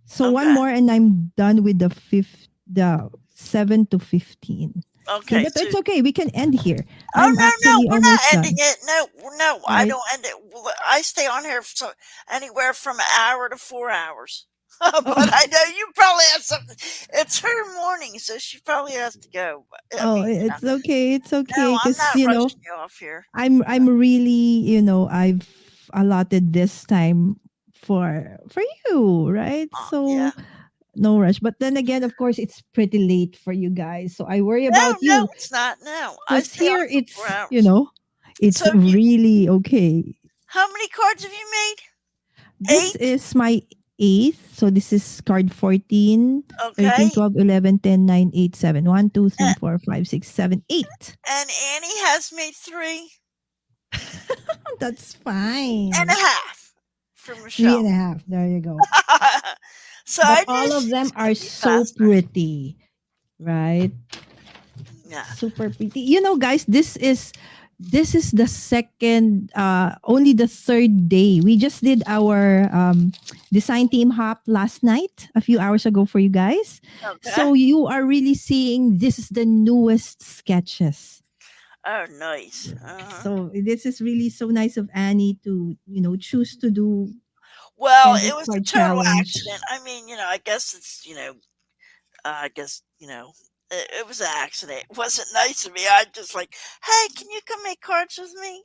So one Okay. more and I'm done with the 7 to 15. Okay, Okay. but So, it's okay. We can end here. oh I'm no, no, actually we're not almost ending done, it. No, no, I right? don't end it. Well, I stay on here for anywhere from an hour to 4 hours. But Oh, I know you probably have something. It's her morning, so she probably has to go. But, I oh, mean, it's okay. It's no, okay I'm cuz not rushing you off here. I'm really, I've allotted this time for you, right? Yeah. So no rush. But then again, of course, it's pretty late for you guys. So I worry No, about no, you it's not. No, I because stay on here for four it's, hours. it's So you, really okay. how many cards have you made? This Eight. is my eighth. So this is card 14, Okay. 11, 10, 9, 8, 7. 1, 2, A- 3, 4, 5, 6, 7, 8. And Annie has made three That's and a fine. half for Three Michelle. and a half. There you go. So But I knew all of them she's are gonna be so faster. pretty, right? Yeah. Super pretty. Guys, this is the second, only the third day. We just did our design team hop last night, a few hours ago for you guys. Okay. So you are really seeing this is the newest sketches. Oh, nice. Uh-huh. So this is really so nice of Annie to, choose to do Well, it Canvas was a Card total Challenge. accident. I mean, I guess it's, I guess, it was an accident. It wasn't nice of me. I just like, hey, can you come make cards with me?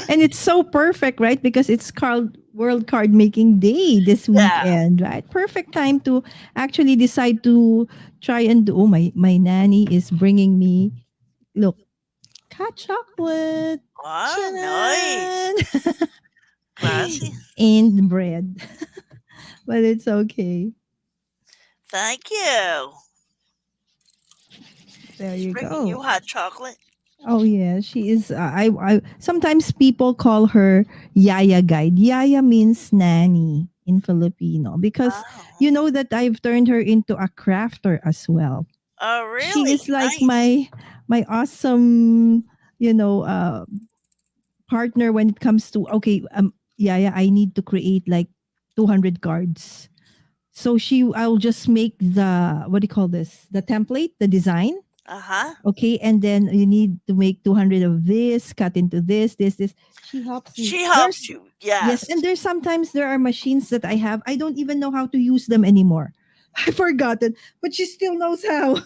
And it's so perfect, right? Because it's called World Card Making Day this Yeah. weekend, right? Perfect time to actually decide to try and do. Oh, my nanny is bringing me, look, hot chocolate. Oh, nice. Charan! Classy. And bread. But it's okay. Thank you. There She's you bringing go. you hot chocolate. Oh yeah, she is. I sometimes people call her Yaya Guide. Yaya means nanny in Filipino because you Oh. know that I've turned her into a crafter as well. Oh, She really? is like Nice. my awesome, you know, uh, partner when it comes to okay, Yaya, I need to create like 200 cards. So I'll just make the what do you call this? The template, the design. Uh-huh. Okay, and then you need to make 200 of this, cut into this. She helps me. She There's helps you. yes, and Yes. there's sometimes there are machines that I have. I don't even know how to use them anymore. I forgot it, but she still knows how.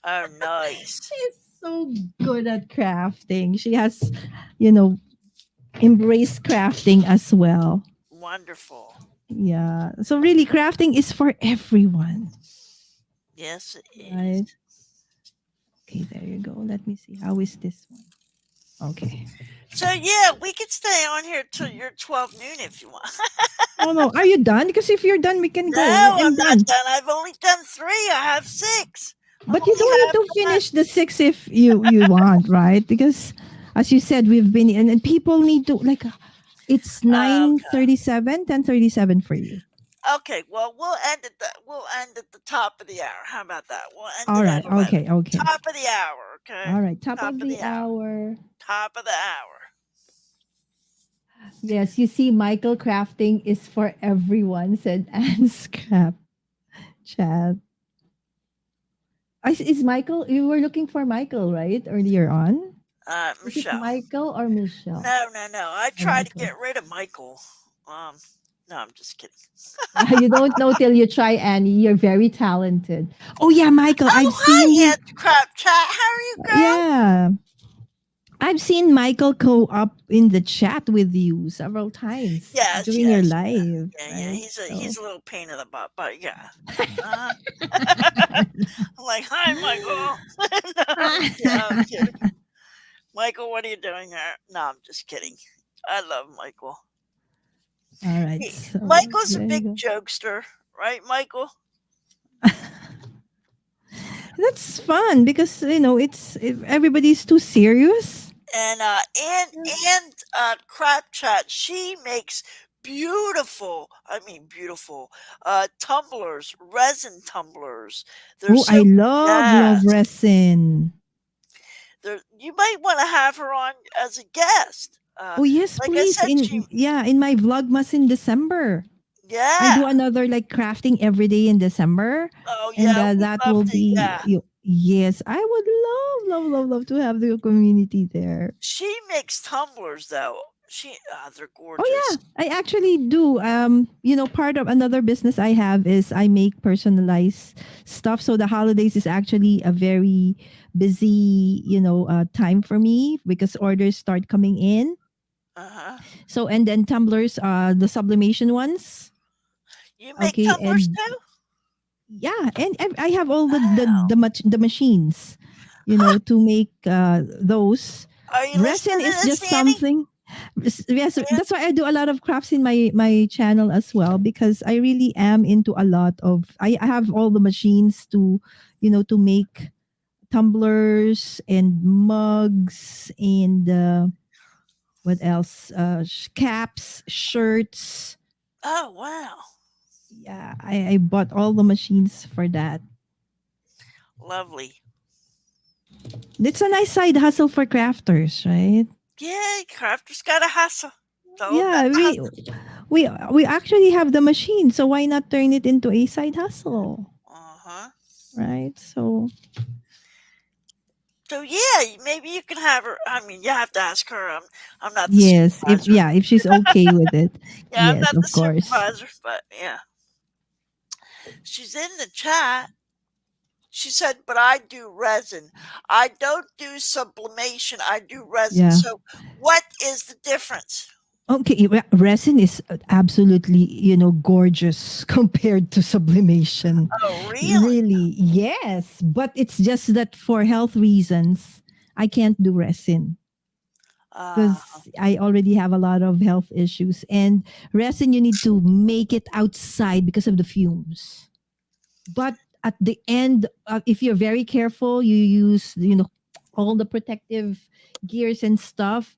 Oh, nice. She's so good at crafting. She has, you know, embraced crafting as well. Wonderful. Yeah. So really crafting is for everyone, Yes, it is. right? Okay, there you go. Let me see. How is this one? Okay. So yeah, we could stay on here till you're 12 noon if you want. Oh no, are you done? Because if you're done, we can go. No, I'm I'm not done. done. I've only done three. I have six. I'm But you only don't need half to done. finish the six if you want, right? Because as you said, we've been and people need to like it's Okay. 9:37, 10:37 for you. Okay. Well, we'll end at the top of the hour. How about that? We'll end All it right. at 11. Okay. Okay. Top of the hour. Okay. All right. Top Top of of the the hour. hour. Top of the hour. Yes, you see, Michael crafting is for everyone, said Anne Scrap Chat. Is Michael, you were looking for Michael, right? Earlier on? Is it Michelle. Michael or Michelle? No, no, no. I Oh, tried to Michael. get rid of Michael. Um, no, I'm just kidding. You don't know till you try, Annie. You're very talented. Oh yeah, Michael. I've Oh, seen hi, you. Aunt Crap Chat. How are you, girl? Yeah, I've seen Michael go up in the chat with you several times Yes, during your yes, live, yeah, yeah. right? He's So a little pain in the butt, but yeah. Uh, I'm like, hi, Michael. No, I'm kidding. Michael, what are you doing here? No, I'm just kidding. I love Michael. all right, He, so Michael's a there you big go. jokester, right, Michael? That's fun because it's if everybody's too serious. And and Crap Chat, she makes beautiful. I mean, beautiful. Tumblers, resin tumblers. They're Oh, so I love yes. resin. You might want to have her on as a guest. Oh yes, Like I please. said, she In my vlogmas in December. I yeah. do another like crafting every day in December, Oh and yeah, we'd that love will to. be Yeah, you. Yes, I would love to have the community there. she makes tumblers though. They're Oh gorgeous. yeah, I actually do. Part of another business I have is I make personalized stuff. So the holidays is actually a very busy, time for me because orders start coming in. Uh huh. So and then tumblers, the sublimation ones. You make Okay, tumblers and too? yeah, and I have all Wow. the machines, Huh? to make those. Are you Resin listening to is this, just Annie? something. Yes, And that's why I do a lot of crafts in my channel as well because I really am into a lot of. I have all the machines to make tumblers and mugs and what else? Caps, shirts. oh wow, Yeah, I bought all the machines for that. lovely. It's a nice side hustle for crafters, right? Yeah, crafters got to hustle. It's all about Yeah, the we hustle. we we actually have the machine, so why not turn it into a side hustle, Uh huh. right? So So yeah, maybe you can have her. I mean, you have to ask her. I'm not the yes, if supervisor. if she's okay with it, Yeah, I'm yes, not the of course. supervisor, but yeah, she's in the chat. She said, "But I do resin. I don't do sublimation. I do resin. Yeah. So what is the difference?" Okay, resin is absolutely, gorgeous compared to sublimation. Oh, really? Really, yes. But it's just that for health reasons, I can't do resin Uh, because I already have a lot of health issues. And resin, you need to make it outside because of the fumes. But at the end, if you're very careful, you use, all the protective gears and stuff.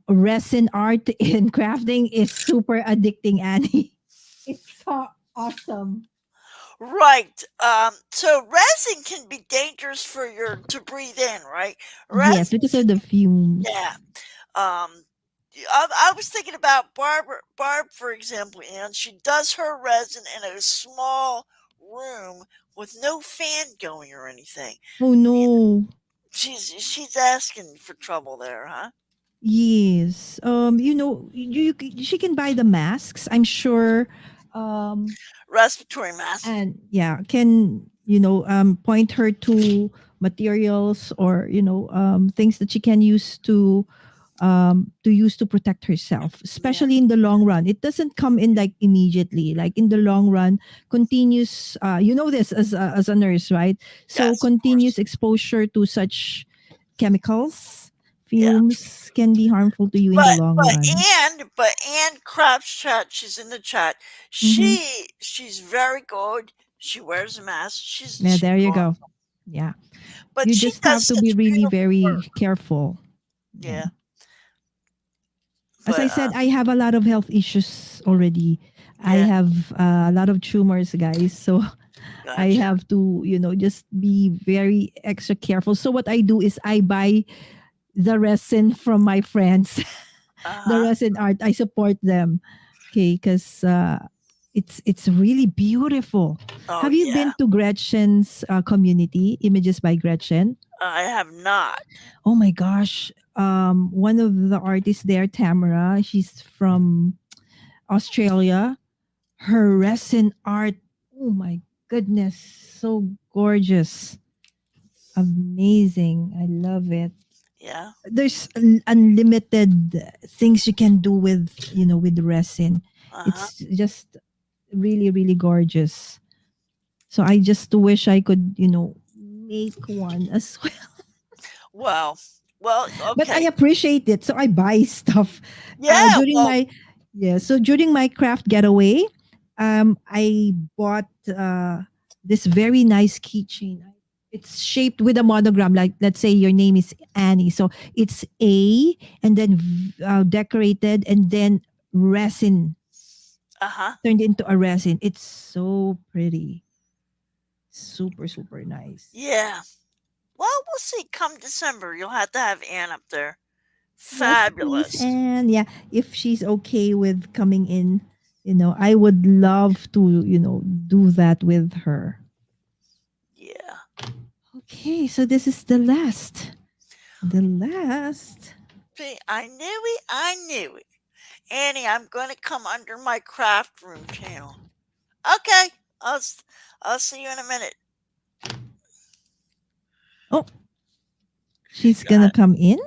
Resin art in crafting is super addicting, Annie. It's so awesome. right. So resin can be dangerous for your to breathe in, right? Yes, Resin because can, of the yeah. fumes. Um, I was thinking about Barb, for example, and she does her resin in a small room with no fan going or anything. Oh no. She's asking for trouble there, huh? Yes. She can buy the masks. I'm sure. Um, Respiratory mask. and yeah, can point her to materials or things that she can use to protect herself, Yeah. especially in the long run. It doesn't come in like immediately. Like in the long run, continuous. This as a nurse, right? So Yes, of continuous course. exposure to such chemicals, Yeah. fumes can be harmful to you in the But long run. Anne Crab's chat, she's in the chat. Mm-hmm. She's very good. She wears a mask. Yeah, She's there you go. awesome. Yeah, But you she just does have to be such really beautiful very work. careful. Yeah. Yeah. As But I said, I have a lot of health issues already. I yeah, have a lot of tumors, guys. So I gotcha. have to, just be very extra careful. So what I do is I buy the resin from my friends, the Uh-huh. resin art. I support them. Okay, because it's really beautiful. Oh Have you yeah. been to Gretchen's community, Images by Gretchen? I have not. Oh my gosh. One of the artists there, Tamara, she's from Australia. Her resin art, oh my goodness, so gorgeous. Amazing. I love it. Yeah. There's unlimited things you can do with resin. Uh-huh. It's just really, really gorgeous. So I just wish I could, make one as well. Well, well, But I okay. appreciate it. So I buy stuff Yeah, during well, my yeah. So during my craft getaway, I bought this very nice keychain. It's shaped with a monogram. Like let's say your name is Annie, so it's A and then decorated, and then resin, Uh-huh. turned into a resin. It's so pretty. Super, super nice. Yeah. Well, we'll see. Come December, you'll have to have Ann up there. Yes, please. Fabulous. And yeah, if she's okay with coming in, I would love to, do that with her. Yeah. Okay, so this is the last. The last. See, I knew it. I knew it. Annie, I'm going to come under my craft room channel. Okay. I'll see you in a minute. Oh, she's gonna come in?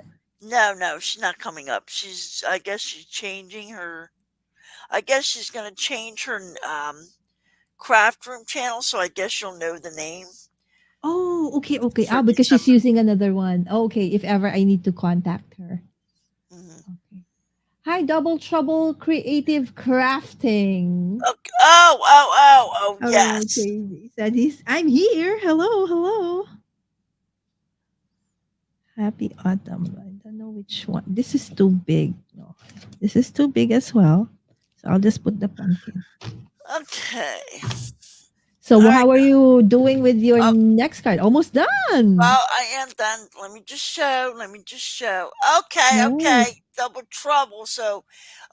No, no, she's not coming up. I guess she's changing her. I guess she's going to change her craft room channel, so I guess you'll know the name Oh, okay, okay. for Because she's December. using another one. Okay, if ever I need to contact her. Mhm. Okay. Hi, Double Trouble Creative Crafting. Okay. Oh, oh, oh, oh, yes. Okay, he said I'm here. Hello, hello. Happy autumn. I don't know which one. This is too big. No, this is too big as well. So I'll just put the pumpkin. Okay. So All right. how are you doing with your Oh, next card? Almost done. well, I am done. Let me just show. Let me just show. Okay, Nice. okay. Double trouble. So,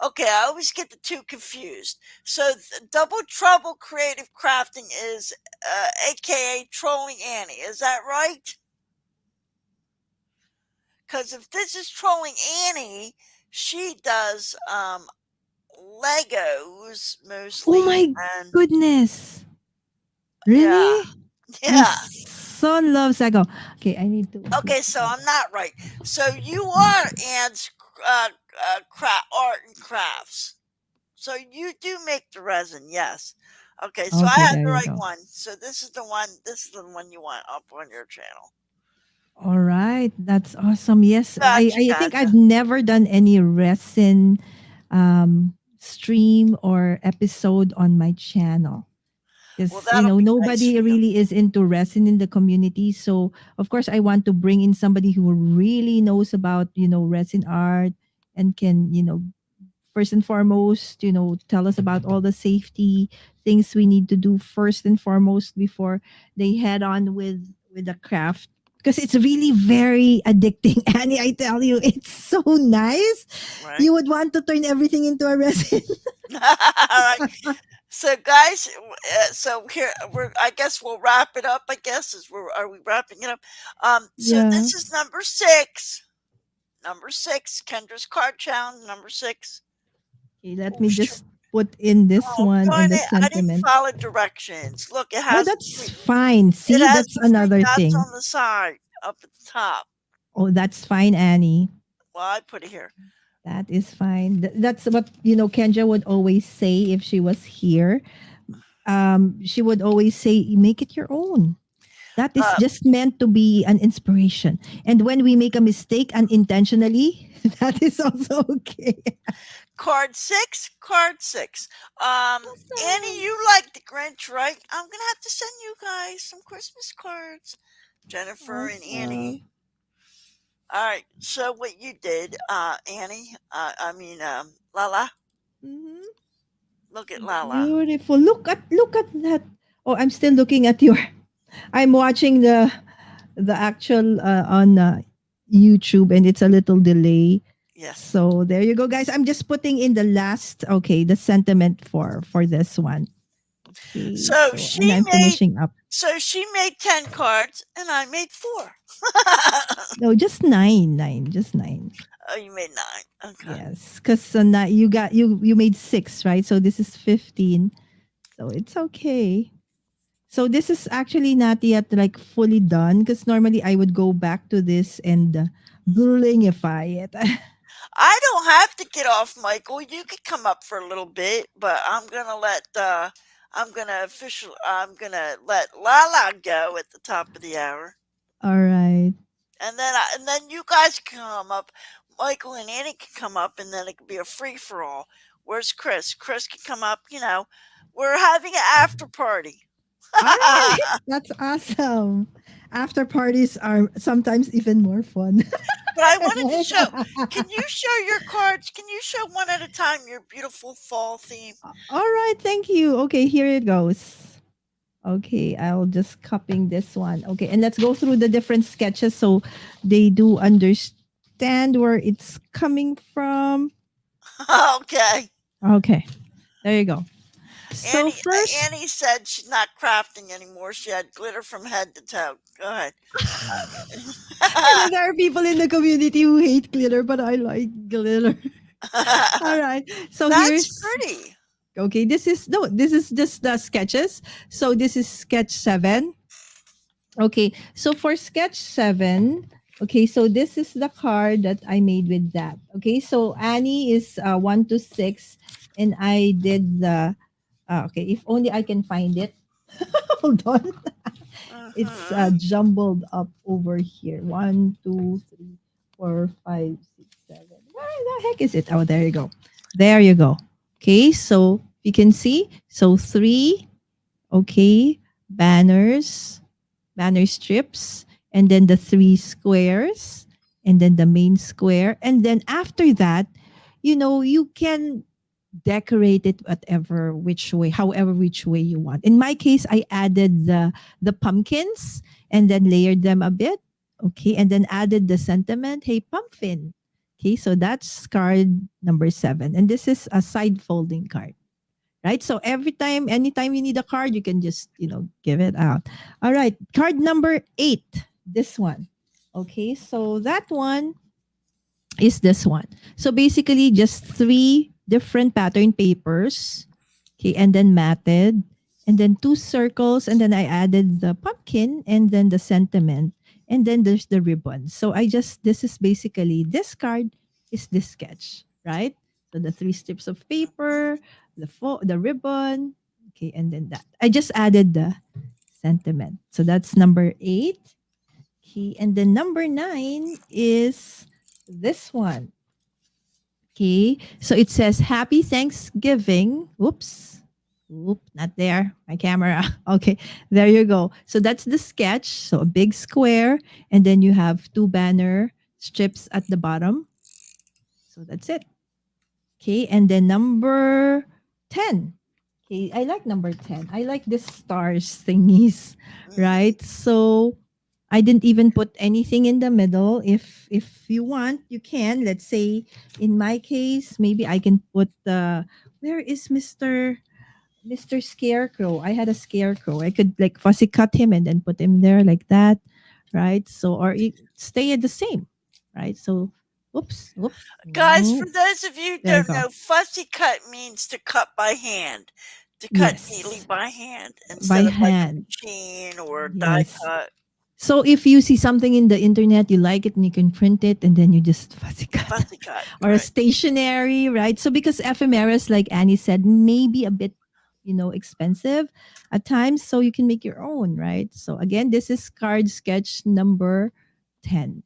okay, I always get the two confused. So, double trouble creative crafting is AKA trolling Annie. Is that right? Because if this is trolling Annie, she does Legos Oh mostly, my and goodness. yeah, Really? My yeah. son loves Lego. Okay, I need to put Okay, so I'm not right. So you are Anne's art and crafts. So you do make the resin, yes. Okay, so I Okay, have there the you right go. one. So this is the one. This is the one you want up on your channel. All right, that's awesome. Yes, I Gotcha, I think I've gotcha. never done any resin stream or episode on my channel Well, because that'll be nice nobody for you. really is into resin in the community. So of course I want to bring in somebody who really knows about resin art and can first and foremost, tell us about all the safety things we need to do first and foremost before they head on with the craft. Because it's really very addicting, Annie. I tell you, it's so nice. Right. You would want to turn everything into a resin. All right. So, guys, so here we're. I guess we'll wrap it up. I guess are we wrapping it up? So Yeah. this is number six. Number six, Kendra's card challenge. Number six. Okay, let Oh, me shoot. just put in this Oh, one in darn the it! I didn't sentiment. follow directions. Look, Oh, that's fine. it See, has that's the three another dots thing. on the side up at the top. Oh, that's fine, Annie. Well, I put it here. That is fine. That's what Kenja would always say if she was here. She would always say, "Make it your own." That is Uh, just meant to be an inspiration. And when we make a mistake unintentionally, that is also okay. card six. Card six. Annie, Awesome. you like the Grinch, right? I'm gonna have to send you guys some Christmas cards. Jennifer and Annie. Awesome. All right. So what you did, Annie? Lala. Mhm. Look at Lala. Beautiful. Look at that. Oh, I'm still looking at your I'm watching the actual on YouTube and it's a little delay. Yes. So there you go guys. I'm just putting in the last the sentiment for this one. Okay. So So and she I'm made. finishing up. So she made 10 cards, and I made four. No, just 9, 9, just 9. Oh, you made nine. Okay. Yes, cuz you made 6, right? So this is 15. So it's okay. So this is actually not yet like fully done because normally I would go back to this and blingify it. I don't have to get off, Michael. You could come up for a little bit, but I'm gonna let Lala go at the top of the hour, All right. and then you guys can come up. Michael and Annie can come up, and then it could be a free for all. Where's Chris? Chris can come up. We're having an after party. All right. That's awesome. After parties are sometimes even more fun. But I wanted to show. Can you show your cards? Can you show one at a time your beautiful fall theme? All right, thank you. Okay, here it goes. Okay, I'll just copying this one. Okay, and let's go through the different sketches so they do understand where it's coming from. Okay. Okay, there you go. So Annie first, Annie said she's not crafting anymore. She had glitter from head to toe. Go ahead. there are people in the community who hate glitter, but I like glitter. All right. So That's here's pretty. okay. This is no. This is just the sketches. So this is sketch 7. Okay. So for sketch 7, okay. So this is the card that I made with that. Okay. So Annie is 1 to 6, and I did the. Okay. If only I can find it. Hold on. It's Hmm. jumbled up over here. 1, 2, 3, 4, 5, 6, 7. Where the heck is it? Oh, there you go. There you go. Okay, so you can see. So three, okay, banners, banner strips, and then the three squares, and then the main square. And then after that, you can decorate it whatever which way, however which way you want. In my case, I added the pumpkins and then layered them a bit. Okay, and then added the sentiment, hey pumpkin. Okay, so that's card number 7. And this is a side folding card. Right? So every time, anytime you need a card, you can just, give it out. All right, card number 8. This one. Okay, so that one is this one. So basically, just three different pattern papers, okay, and then matted, and then two circles, and then I added the pumpkin, and then the sentiment, and then there's the ribbon. So this is basically this card is this sketch, right? So the three strips of paper, the ribbon, okay, and then that. I just added the sentiment. So that's number 8. Okay, and then number 9 is this one. Okay, so it says Happy Thanksgiving. Oops. Oop, not there. My camera. Okay, there you go. So that's the sketch. So a big square, and then you have two banner strips at the bottom. So that's it. Okay, and then number 10. Okay, I like number 10. I like this stars thingies, Hmm. right? So I didn't even put anything in the middle. If you want, you can. Let's say in my case, maybe I can put the where is Mr. Scarecrow? I had a scarecrow. I could like fussy cut him and then put him there like that, right? So or stay at the same, right? So oops, oops. Guys, for Mm, those of you who there you don't go. know, fussy cut means to cut by hand, to cut neatly Yes. by hand By instead of like a hand. machine or a die Yes. cut. So if you see something in the internet, you like it and you can print it and then you just fussy cut Fussy cut, or a right? stationery, right? So because ephemeras, like Annie said, may be a bit, expensive at times. So you can make your own, right? So again, this is card sketch number 10.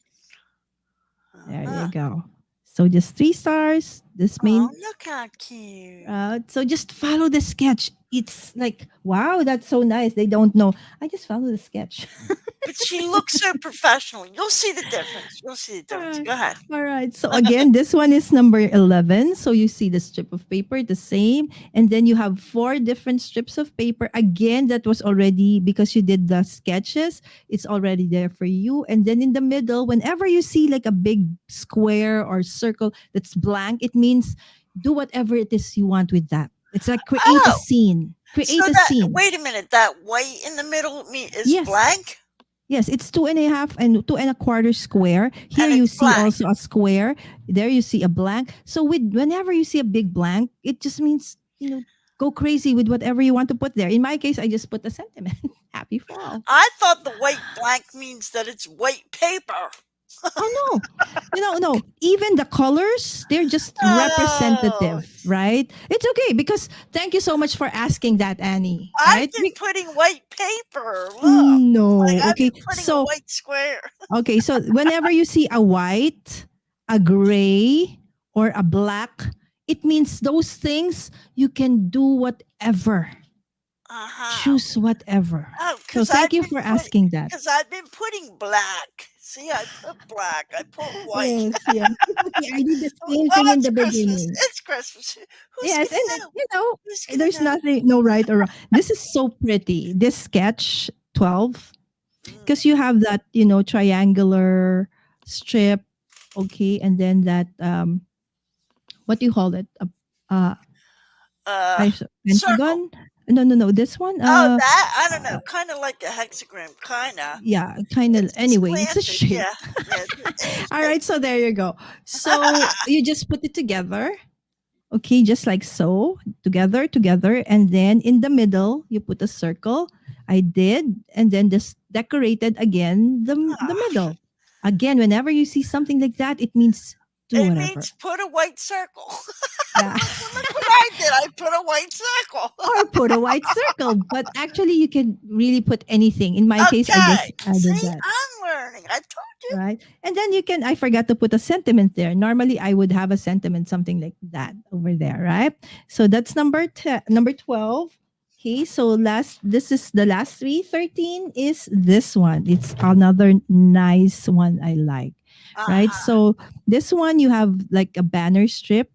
There you Uh-huh. go. So just 3 stars, this Oh, main look how cute. route. So just follow the sketch. It's like, wow, that's so nice. They don't know. I just follow the sketch. But she looks so professional. You'll see the difference. You'll see the difference. Alright. Go ahead. All right. So again, this one is number 11. So you see the strip of paper, the same. And then you have four different strips of paper. Again, that was already because you did the sketches, it's already there for you. And then in the middle, whenever you see like a big square or circle that's blank, it means do whatever it is you want with that. It's like create a Oh, scene. so Create a that scene. wait a minute. That white in the middle is Yes. blank Yes, it's 2.5 and 2.25 square. Here and you it's see blank. also a square. There you see a blank. So with whenever you see a big blank, it just means, go crazy with whatever you want to put there. In my case, I just put the sentiment. Happy fall. I thought the white blank means that it's white paper. Oh no. No. Even the colors, they're just Oh, representative, right? It's okay because thank you so much for asking that, Annie. I've Right? been putting white paper. Look, like No. I've Okay. been putting a So white square. Okay, so whenever you see a white, a gray, or a black, it means those things you can do whatever. Uh-huh. Choose whatever. Oh, So because thank I've you been for putting asking that. because I've been putting black. See, I put black. I put white. Yes, yes. It's okay. I did the same Well, thing in it's the Christmas. beginning. It's Christmas. Who's Yes, gonna and know? Who's gonna there's know? nothing, no right or wrong. This is so pretty. This sketch 12, because Mm. you have that, triangular strip, okay, and then that, what do you call it? Uh, Uh, circle. pentagon? No, no, no. This one, Oh, that I don't know. uh Kind of like a hexagram. Kinda. yeah, kind of. It's Anyway, it's a slanted. shape. Yeah. Yeah. It's a All shape. right, so there you go. So you just put it together. Okay, just like so, together, and then in the middle, you put a circle. I did, and then just decorated again the Ah, middle. Again, whenever you see something like that, it means do it whatever. means put a white circle. Yeah. Look what I did. I put a white circle. Or put a white circle. But actually, you can really put anything. In my case, I just Okay. added See, that. I'm learning. I told you. Right? And then I forgot to put a sentiment there. Normally, I would have a sentiment, something like that over there, right? So that's number 12. Okay, so this is the last three. 13 is this one. It's another nice one I like, right? Uh-huh. So this one, you have like a banner strip,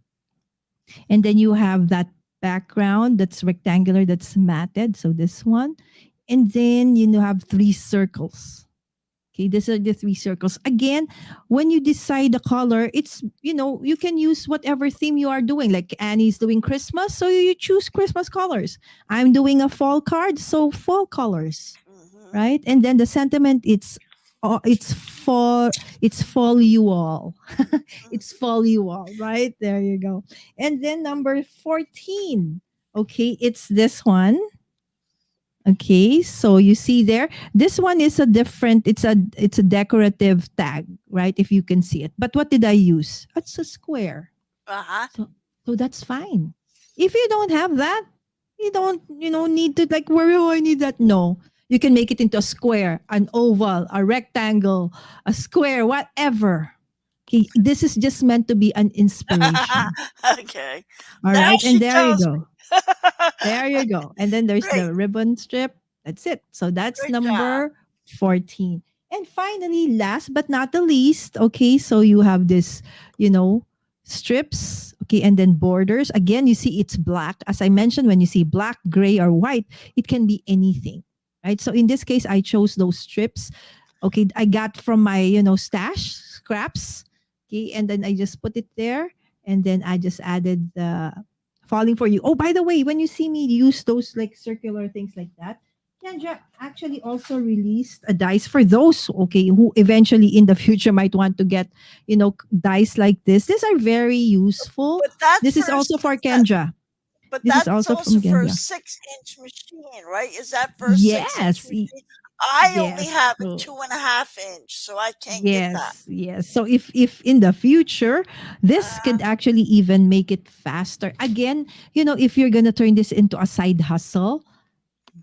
and then you have that background that's rectangular, that's matted. So this one. And then you have three circles. Okay, these are the three circles. Again, when you decide the color, it's, you can use whatever theme you are doing. Like Annie's doing Christmas, so you choose Christmas colors. I'm doing a fall card, so fall colors, Hmm. right? And then the sentiment, it's fall you all. It's fall you all, right? There you go. And then number 14. Okay, it's this one. Okay, so you see there, this one is a different. It's a decorative tag, right? If you can see it. But what did I use? It's a square. Uh-huh. So that's fine. If you don't have that, you don't need to, like, where do I need that? No, you can make it into a square, an oval, a rectangle, a square, whatever. Okay, this is just meant to be an inspiration. Okay. All Now right, and she there you tells go. me. There you go. And then there's Great. the ribbon strip. That's it. So that's Great job. number 14. And finally, last but not the least, okay, so you have this, you know, strips, okay, and then borders. Again, you see it's black. As I mentioned, when you see black, gray, or white, it can be anything, right? So in this case, I chose those strips. Okay, I got from my, stash scraps. Okay, and then I just put it there, and then I just added the falling for you. Oh, by the way, when you see me use those like circular things like that, Kendra actually also released a dice for those, okay, who eventually in the future might want to get, dice like this. These are very useful. But that's This is for also for that, Kendra. but This is that's also also from for a Kendra. 6-inch machine, right? Is that for a 6-inch Yes. machine? I only Yes. have a So 2.5 inch, so I can't get that. yes, yes. So if in the future this Uh, could actually even make it faster. Again, if you're gonna turn this into a side hustle,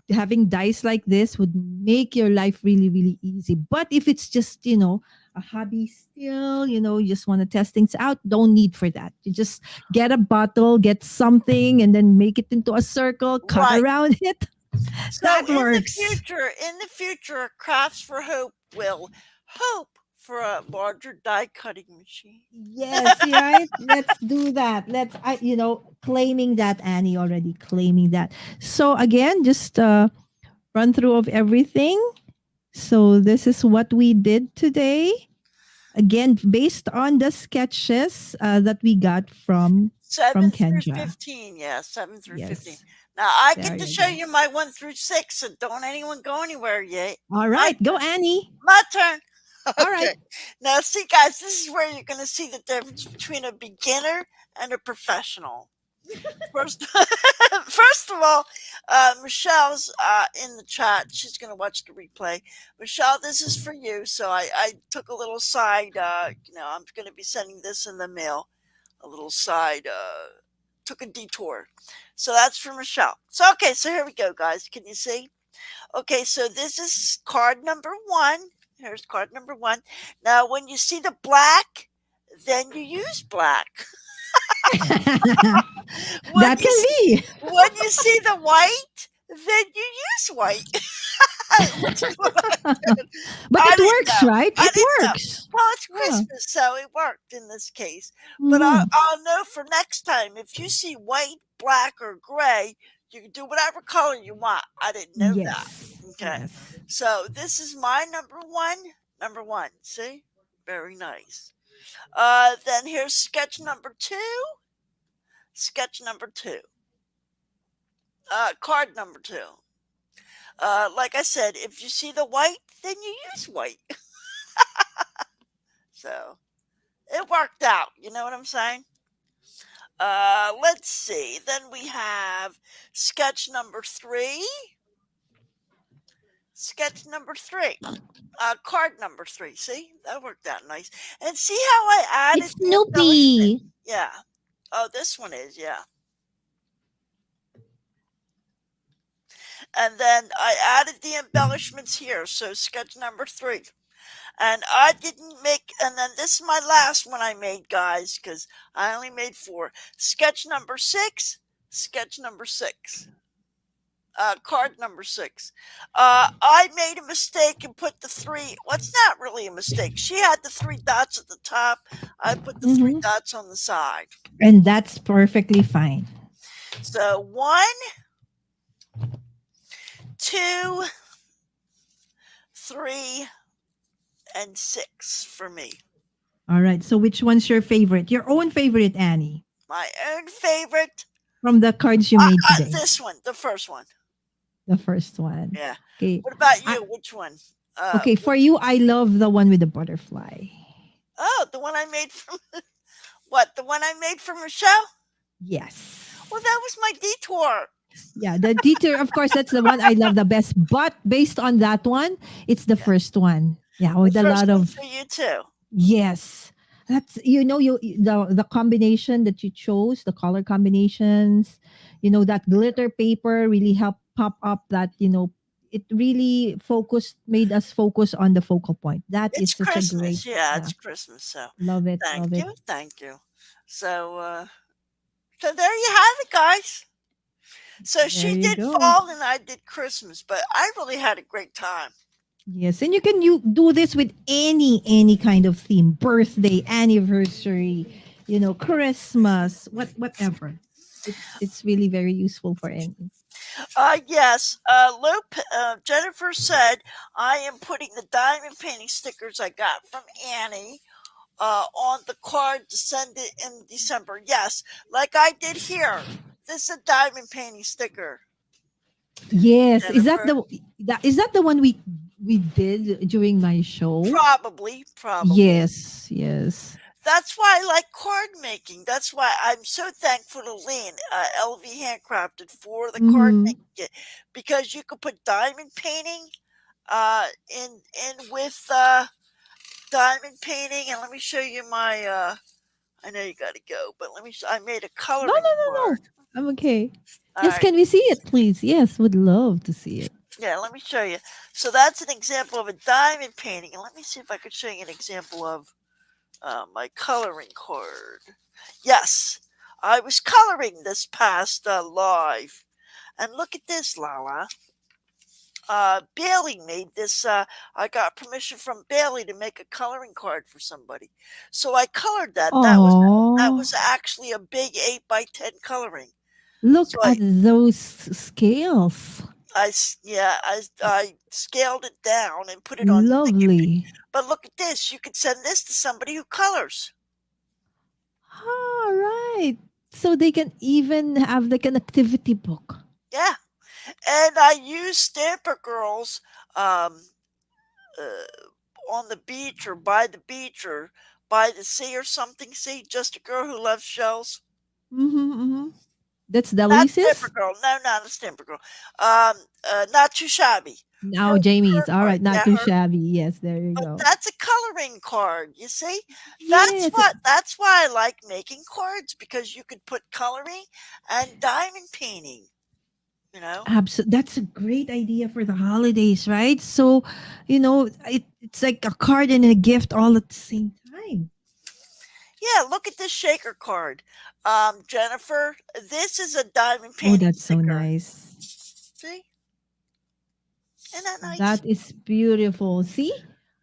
having dice like this would make your life really, really easy. But if it's just, a hobby still, you just want to test things out, don't need for that. You just get a bottle, get something, and then make it into a circle, cut right. around it. So That works. in the future, Crafts for Hope will hope for a larger die cutting machine. Yes, right. Let's do that. Claiming that, Annie, already claiming that. So again, just run through of everything. So this is what we did today. Again, based on the sketches that we got from 7 through Kendra. 15, yeah, 7 through 15. Yes, Now I there get to you show go. you my 1 through 6, so don't anyone go anywhere yet. All My right, go Annie. my turn. All right. Okay. Now see guys, this is where you're going to see the difference between a beginner and a professional. First, first of all, Michelle's in the chat. She's going to watch the replay. Michelle, this is for you. So I took a little side. I'm going to be sending this in the mail. A little side. Took a detour. So that's for Michelle. So okay. So here we go, guys. Can you see? Okay. So this is card number one. Here's card number one. Now, when you see the black, then you use black. When That you can be. when you see the white, then you use white, which is what But I it didn't works, know. right? I It didn't know. works. Well, it's Yeah. Christmas, so it worked in this case. But Mm-hmm. I'll know for next time if you see white, black, or gray, you can do whatever color you want. I didn't know Yes. that. Okay. Yes. So this is my number one. Number one. See? Very nice. Then here's sketch number two. Sketch number two. Card number two. Like I said, if you see the white, then you use white. So it worked out. You know what I'm saying? Let's see. Then we have sketch number three. Sketch number three. Card number three. See, that worked out nice. And see how I It's added the embellishment? Snoopy. Yeah. Oh, this one is, yeah. And then I added the embellishments here. So sketch number three. And I didn't make, and then this is my last one I made, guys, because I only made four. Sketch number six. Sketch number six. Card number six. I made a mistake and put the three. Well, it's not really a mistake. She had the three dots at the top. I put the three Mm-hmm. dots on the side. And that's perfectly fine. So one, two, three, and six for me. All right. So which one's your favorite? Your own favorite, Annie, My own favorite. from the cards you made today. This one, the first one. The first one. Yeah. Okay. What about I, you? Which one? okay. For you, I love the one with the butterfly. Oh, the one I made from what? The one I made from Michelle? Well, Yes. that was my detour. Yeah, the detour, of course, that's the one I love the best. But based on that one, it's the Yeah. first one. Yeah, The with a first lot one of for you too. yes. That's the combination that you chose, the color combinations, that glitter paper really helped pop up that, it really made us focus on the focal point. That is It's such a great, Christmas. Yeah, yeah. it's Christmas. So Love it, thank love it. you. Thank you. So, so there you have it, guys. So There she you did go. fall and I did Christmas, but I really had a great time. Yes, and you do this with any kind of theme, birthday, anniversary, Christmas, whatever. It's really very useful for any. Yes, Jennifer said I am putting the diamond painting stickers I got from Annie on the card to send it in December. Yes, like I did here. This is a diamond painting sticker, Yes, Jennifer. is that the one we did during my show? Probably, probably. Yes, yes. That's why I like card making. That's why I'm so thankful to Lean, LV Handcrafted, for the card Mm-hmm. making kit because you could put diamond painting in with diamond painting. And let me show you my. I know you got to go, but let me. I made a No, coloring no, no, card. no. I'm okay. All Yes, right. can we see it, please? Yes, would love to see it. Yeah, let me show you. So that's an example of a diamond painting. And let me see if I could show you an example of my coloring card. Yes, I was coloring this past live. And look at this, Lala. Bailey made this. I got permission from Bailey to make a coloring card for somebody, so I colored that. That Oh, was actually a big 8 by 10 coloring. look So at those scales. I scaled it down and put it on sticky. Lovely. But look at this. You could send this to somebody who colors. All right. So they can even have like an activity book. Yeah, and I use Stamper Girls um, on the beach or by the beach or by the sea or something. See, just a girl who loves shells. Mm-hmm, mm-hmm. That's Not Stamper Delices? Girl. No, not a Stamper Girl. Um, Not too shabby. Now, Her Jamie's. All card. right. Not Yeah, too her. shabby. Yes, there you But go. that's a coloring card. You see, Yes. That's why I like making cards because you could put coloring and diamond painting. You know. That's a great idea for the holidays, right? So, it's like a card and a gift all at the same time. Yeah, look at this shaker card. Jennifer, this is a diamond Oh, painting that's so sticker. nice. See? Isn't that nice? That is beautiful. See?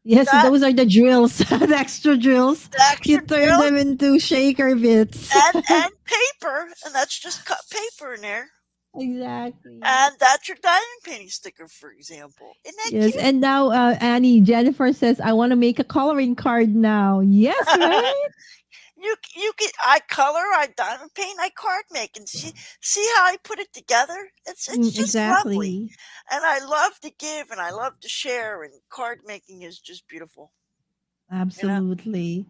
Yes, That those are the drills, the extra drills. the You extra turn drill them into shaker bits. and paper, and that's just cut paper in there. Exactly. And that's your diamond painting sticker, for example. Isn't that Yes, cute? and now Annie Jennifer says, "I want to make a coloring card now." Yes, right? You can I color, I diamond paint, I card make, and see how I put it together. It's just lovely, Exactly. and I love to give and I love to share, and card making is just beautiful. You know, Absolutely.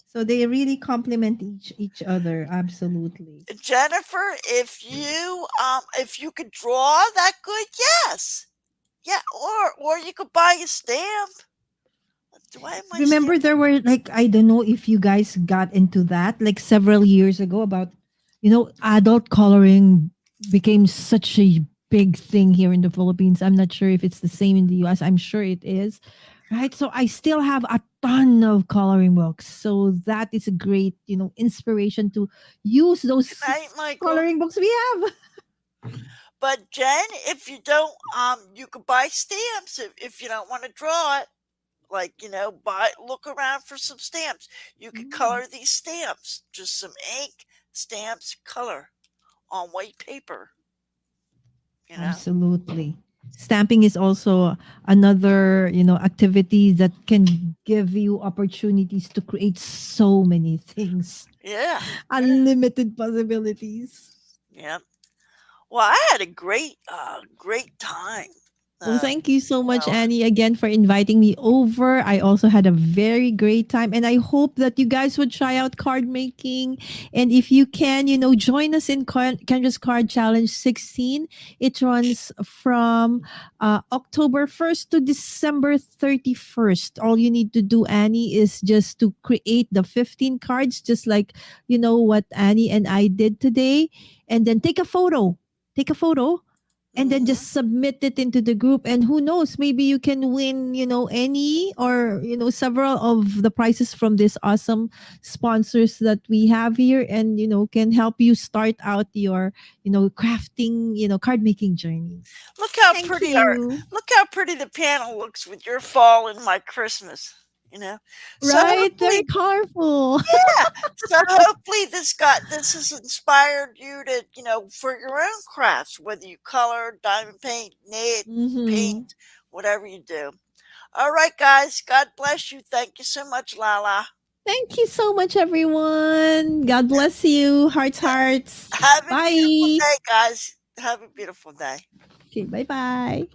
So they really complement each other. Absolutely. Jennifer, if you could draw that good, yes, yeah, or you could buy a stamp. Do I have my Remember stamp? there were like, I don't know if you guys got into that like several years ago about, adult coloring became such a big thing here in the Philippines. I'm not sure if it's the same in the US. I'm sure it is. Right? So I still have a ton of coloring books. So that is a great, inspiration to use Good those night, Michael. coloring books we have. But Jen, if you don't, you could buy stamps if you don't want to draw it. Like, buy look around for some stamps. You could Mm. color these stamps. Just some ink, stamps, color on white paper, you know? Absolutely. Stamping is also another, activity that can give you opportunities to create so many things. Yeah. Unlimited possibilities. Yeah. Well, I had a great time. Well, Uh, thank you so you much, know, Annie, again for inviting me over. I also had a very great time, and I hope that you guys would try out card making. And if you can, join us in Kendra's Card Challenge 16. It runs from October 1st to December 31st. All you need to do, Annie, is just to create the 15 cards, just like, what Annie and I did today, and then take a photo. Take a photo and then mhm. just submit it into the group, and who knows, maybe you can win, any or several of the prizes from these awesome sponsors that we have here, and can help you start out your crafting, card making journey. Thank you. Look how pretty the panel looks with your fall and my Christmas, you know. So Right, very hopefully colorful. Yeah. So hopefully this has inspired you to, for your own crafts, whether you color, diamond paint, knit, Hmm. paint, whatever you do. All right, guys. God bless you. Thank you so much, Lala. Thank you so much, everyone. God bless you. Hearts, hearts. Have a beautiful Bye. day, guys. Have a beautiful day. Okay, bye bye.